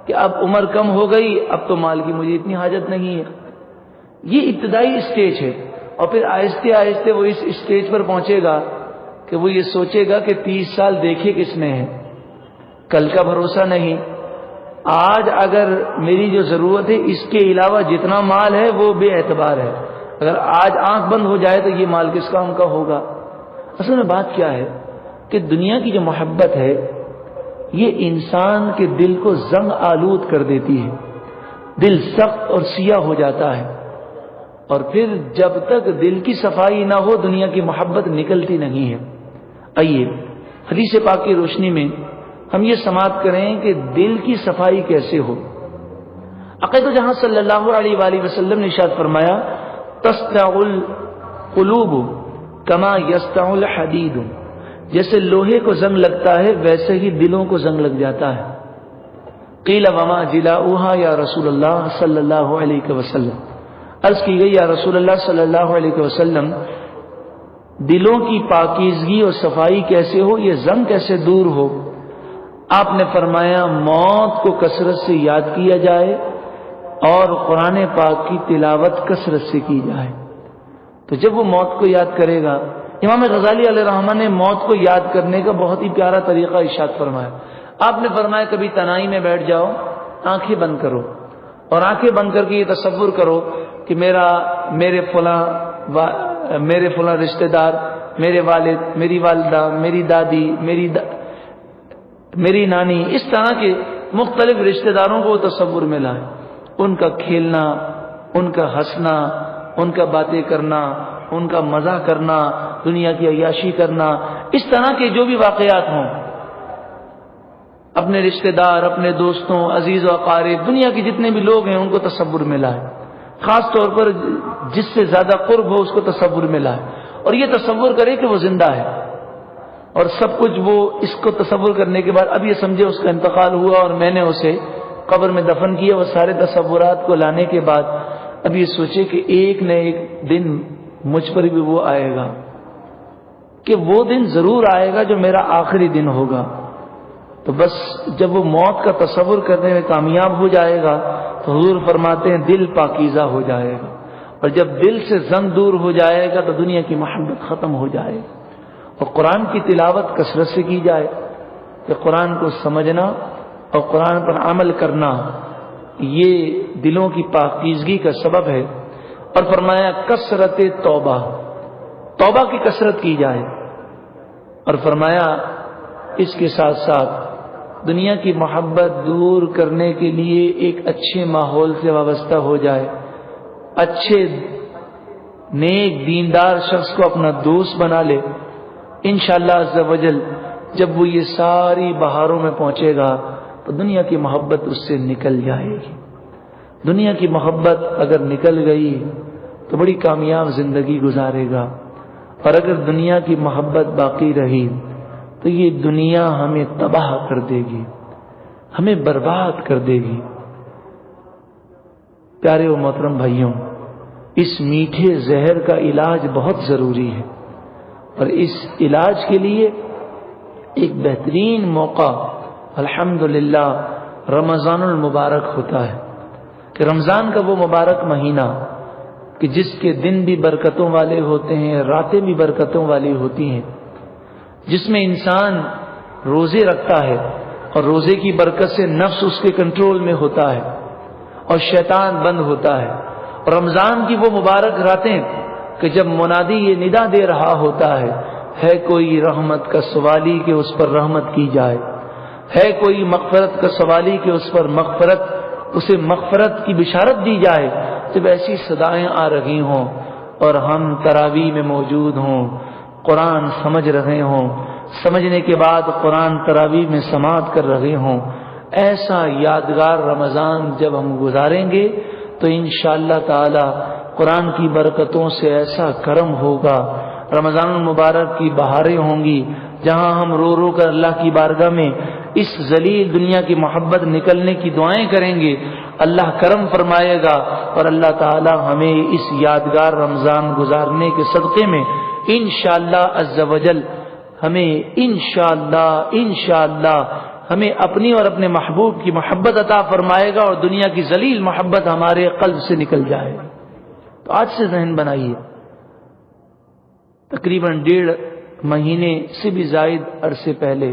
کہ اب عمر کم ہو گئی، اب تو مال کی مجھے اتنی حاجت نہیں ہے. یہ ابتدائی اسٹیج ہے. اور پھر آہستہ آہستہ وہ اس اسٹیج پر پہنچے گا کہ وہ یہ سوچے گا کہ 30 سال دیکھے کس میں ہے، کل کا بھروسہ نہیں. آج اگر میری جو ضرورت ہے اس کے علاوہ جتنا مال ہے وہ بے اعتبار ہے. اگر آج آنکھ بند ہو جائے تو یہ مال کس کام کا ہوگا. اصل میں بات کیا ہے کہ دنیا کی جو محبت ہے یہ انسان کے دل کو زنگ آلود کر دیتی ہے. دل سخت اور سیاہ ہو جاتا ہے اور پھر جب تک دل کی صفائی نہ ہو دنیا کی محبت نکلتی نہیں ہے. آئیے حدیث پاک کی روشنی میں ہم یہ سماعت کریں کہ دل کی صفائی کیسے ہو. عقیدہ جہاں صلی اللہ علیہ وآلہ وسلم نے ارشاد فرمایا تسطع القلوب کما یسطع الحدید. جیسے لوہے کو زنگ لگتا ہے ویسے ہی دلوں کو زنگ لگ جاتا ہے. قیل وما جلاؤہا یا رسول اللہ صلی اللہ علیہ وسلم. عرض کی گئی یا رسول اللہ صلی اللہ علیہ وسلم دلوں کی پاکیزگی اور صفائی کیسے ہو، یہ زنگ کیسے دور ہو. آپ نے فرمایا موت کو کثرت سے یاد کیا جائے اور قرآن پاک کی تلاوت کثرت سے کی جائے. تو جب وہ موت کو یاد کرے گا، امام غزالی علیہ الرحمہ نے موت کو یاد کرنے کا بہت ہی پیارا طریقہ ارشاد فرمایا. آپ نے فرمایا کبھی تنہائی میں بیٹھ جاؤ، آنکھیں بند کرو اور آنکھیں بند کر کے یہ تصور کرو کہ میرے فلاں رشتہ دار، میرے والد، میری والدہ، میری دادی، میری نانی، اس طرح کے مختلف رشتہ داروں کو تصور میں لائے، ان کا کھیلنا، ان کا ہنسنا، ان کا باتیں کرنا، ان کا مزہ کرنا، دنیا کی عیاشی کرنا، اس طرح کے جو بھی واقعات ہوں، اپنے رشتہ دار، اپنے دوستوں، عزیز و اقارب، دنیا کے جتنے بھی لوگ ہیں ان کو تصور میں لائے، خاص طور پر جس سے زیادہ قرب ہو اس کو تصور میں لائے، اور یہ تصور کرے کہ وہ زندہ ہے، اور سب کچھ وہ اس کو تصور کرنے کے بعد اب یہ سمجھے اس کا انتقال ہوا اور میں نے اسے قبر میں دفن کیا، وہ سارے تصورات کو لانے کے بعد اب یہ سوچے کہ ایک نہ ایک دن مجھ پر بھی وہ آئے گا، کہ وہ دن ضرور آئے گا جو میرا آخری دن ہوگا۔ تو بس جب وہ موت کا تصور کرنے میں کامیاب ہو جائے گا تو حضور فرماتے ہیں دل پاکیزہ ہو جائے گا، اور جب دل سے زنگ دور ہو جائے گا تو دنیا کی محبت ختم ہو جائے گی، اور قرآن کی تلاوت کثرت سے کی جائے، کہ قرآن کو سمجھنا اور قرآن پر عمل کرنا یہ دلوں کی پاکیزگی کا سبب ہے۔ اور فرمایا کثرت توبہ، توبہ کی کثرت کی جائے، اور فرمایا اس کے ساتھ ساتھ دنیا کی محبت دور کرنے کے لیے ایک اچھے ماحول سے وابستہ ہو جائے، اچھے نیک دیندار شخص کو اپنا دوست بنا لے، انشاءاللہ عز و جل جب وہ یہ ساری بہاروں میں پہنچے گا تو دنیا کی محبت اس سے نکل جائے گی۔ دنیا کی محبت اگر نکل گئی تو بڑی کامیاب زندگی گزارے گا، اور اگر دنیا کی محبت باقی رہی تو یہ دنیا ہمیں تباہ کر دے گی، ہمیں برباد کر دے گی۔ پیارے و محترم بھائیوں، اس میٹھے زہر کا علاج بہت ضروری ہے، اور اس علاج کے لیے ایک بہترین موقع الحمدللہ رمضان المبارک ہوتا ہے، کہ رمضان کا وہ مبارک مہینہ کہ جس کے دن بھی برکتوں والے ہوتے ہیں، راتیں بھی برکتوں والی ہوتی ہیں، جس میں انسان روزے رکھتا ہے اور روزے کی برکت سے نفس اس کے کنٹرول میں ہوتا ہے اور شیطان بند ہوتا ہے، اور رمضان کی وہ مبارک راتیں کہ جب منادی یہ ندا دے رہا ہوتا ہے کوئی رحمت کا سوالی کہ اس پر رحمت کی جائے، ہے کوئی مغفرت کا سوالی کہ اس پر مغفرت، اسے مغفرت کی بشارت دی جائے، جب ایسی صدائیں آ رہی ہوں اور ہم تراویح میں موجود ہوں، قرآن سمجھ رہے ہوں، سمجھنے کے بعد قرآن تراویح میں سماعت کر رہے ہوں، ایسا یادگار رمضان جب ہم گزاریں گے تو انشاءاللہ تعالی قرآن کی برکتوں سے ایسا کرم ہوگا، رمضان المبارک کی بہاریں ہوں گی جہاں ہم رو رو کر اللہ کی بارگاہ میں اس ذلیل دنیا کی محبت نکلنے کی دعائیں کریں گے، اللہ کرم فرمائے گا، اور اللہ تعالی ہمیں اس یادگار رمضان گزارنے کے صدقے میں انشاءاللہ عز و جل ہمیں انشاءاللہ ہمیں اپنی اور اپنے محبوب کی محبت عطا فرمائے گا، اور دنیا کی ذلیل محبت ہمارے قلب سے نکل جائے گی۔ تو آج سے ذہن بنائیے، تقریباً 1.5 مہینے سے بھی زائد عرصے پہلے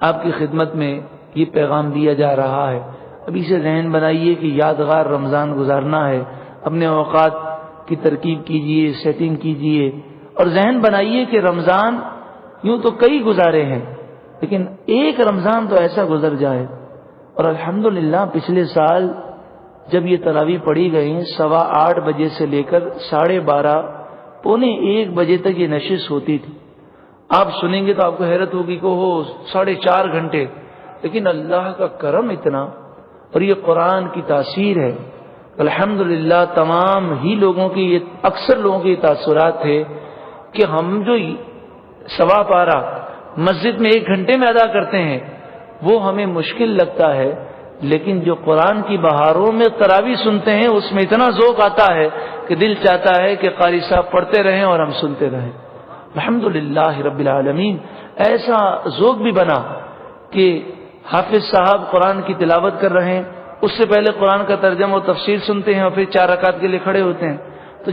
آپ کی خدمت میں یہ پیغام دیا جا رہا ہے، ابھی سے ذہن بنائیے کہ یادگار رمضان گزارنا ہے، اپنے اوقات کی ترکیب کیجئے، سیٹنگ کیجئے، اور ذہن بنائیے کہ رمضان یوں تو کئی گزارے ہیں لیکن ایک رمضان تو ایسا گزر جائے۔ اور الحمدللہ پچھلے سال جب یہ تراویح پڑھی گئی 8:15 بجے سے لے کر 12:30 پونے 1 بجے تک یہ نشست ہوتی تھی، آپ سنیں گے تو آپ کو حیرت ہوگی کہ وہ 4.5 گھنٹے، لیکن اللہ کا کرم اتنا، اور یہ قرآن کی تاثیر ہے۔ الحمدللہ تمام ہی لوگوں کی، یہ اکثر لوگوں کے تاثرات تھے کہ ہم جو 1.15 پارہ مسجد میں 1 گھنٹے میں ادا کرتے ہیں وہ ہمیں مشکل لگتا ہے، لیکن جو قرآن کی بہاروں میں تراویح سنتے ہیں اس میں اتنا ذوق آتا ہے کہ دل چاہتا ہے کہ قاری صاحب پڑھتے رہیں اور ہم سنتے رہیں۔ الحمدللہ رب العالمین، ایسا ذوق بھی بنا کہ حافظ صاحب قرآن کی تلاوت کر رہے ہیں، اس سے پہلے قرآن کا ترجمہ و تفسیر سنتے ہیں اور پھر 4 رکعت کے لیے کھڑے ہوتے ہیں۔ تو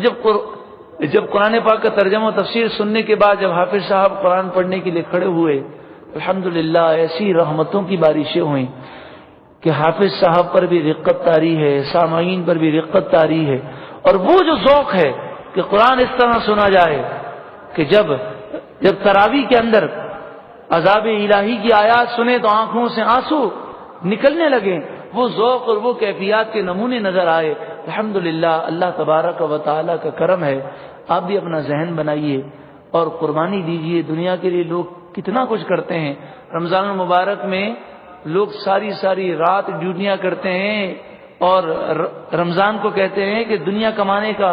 جب قرآن پاک کا ترجمہ و تفسیر سننے کے بعد جب حافظ صاحب قرآن پڑھنے کے لیے کھڑے ہوئے، الحمدللہ ایسی رحمتوں کی بارشیں ہوئیں کہ حافظ صاحب پر بھی رقت طاری ہے، سامعین پر بھی رقت طاری ہے، اور وہ جو ذوق ہے کہ قرآن اس طرح سنا جائے کہ جب تراویح کے اندر عذاب الہی کی آیات سنے تو آنکھوں سے آنسو، نکلنے لگے، وہ ذوق اور وہ کیفیات کے نمونے نظر آئے۔ الحمدللہ، اللہ تبارک و تعالیٰ کا کرم ہے۔ آپ بھی اپنا ذہن بنائیے اور قربانی دیجئے۔ دنیا کے لیے لوگ کتنا کچھ کرتے ہیں۔ رمضان المبارک میں لوگ ساری رات ڈیوٹیاں کرتے ہیں اور رمضان کو کہتے ہیں کہ دنیا کمانے کا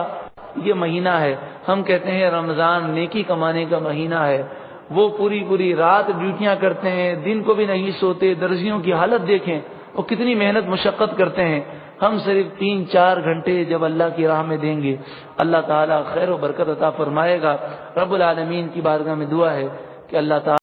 یہ مہینہ ہے۔ ہم کہتے ہیں رمضان نیکی کمانے کا مہینہ ہے۔ وہ پوری رات ڈیوٹیاں کرتے ہیں، دن کو بھی نہیں سوتے۔ درزیوں کی حالت دیکھیں، وہ کتنی محنت مشقت کرتے ہیں۔ ہم صرف 3-4 گھنٹے جب اللہ کی راہ میں دیں گے، اللہ تعالیٰ خیر و برکت عطا فرمائے گا۔ رب العالمین کی بارگاہ میں دعا ہے کہ اللہ تعالیٰ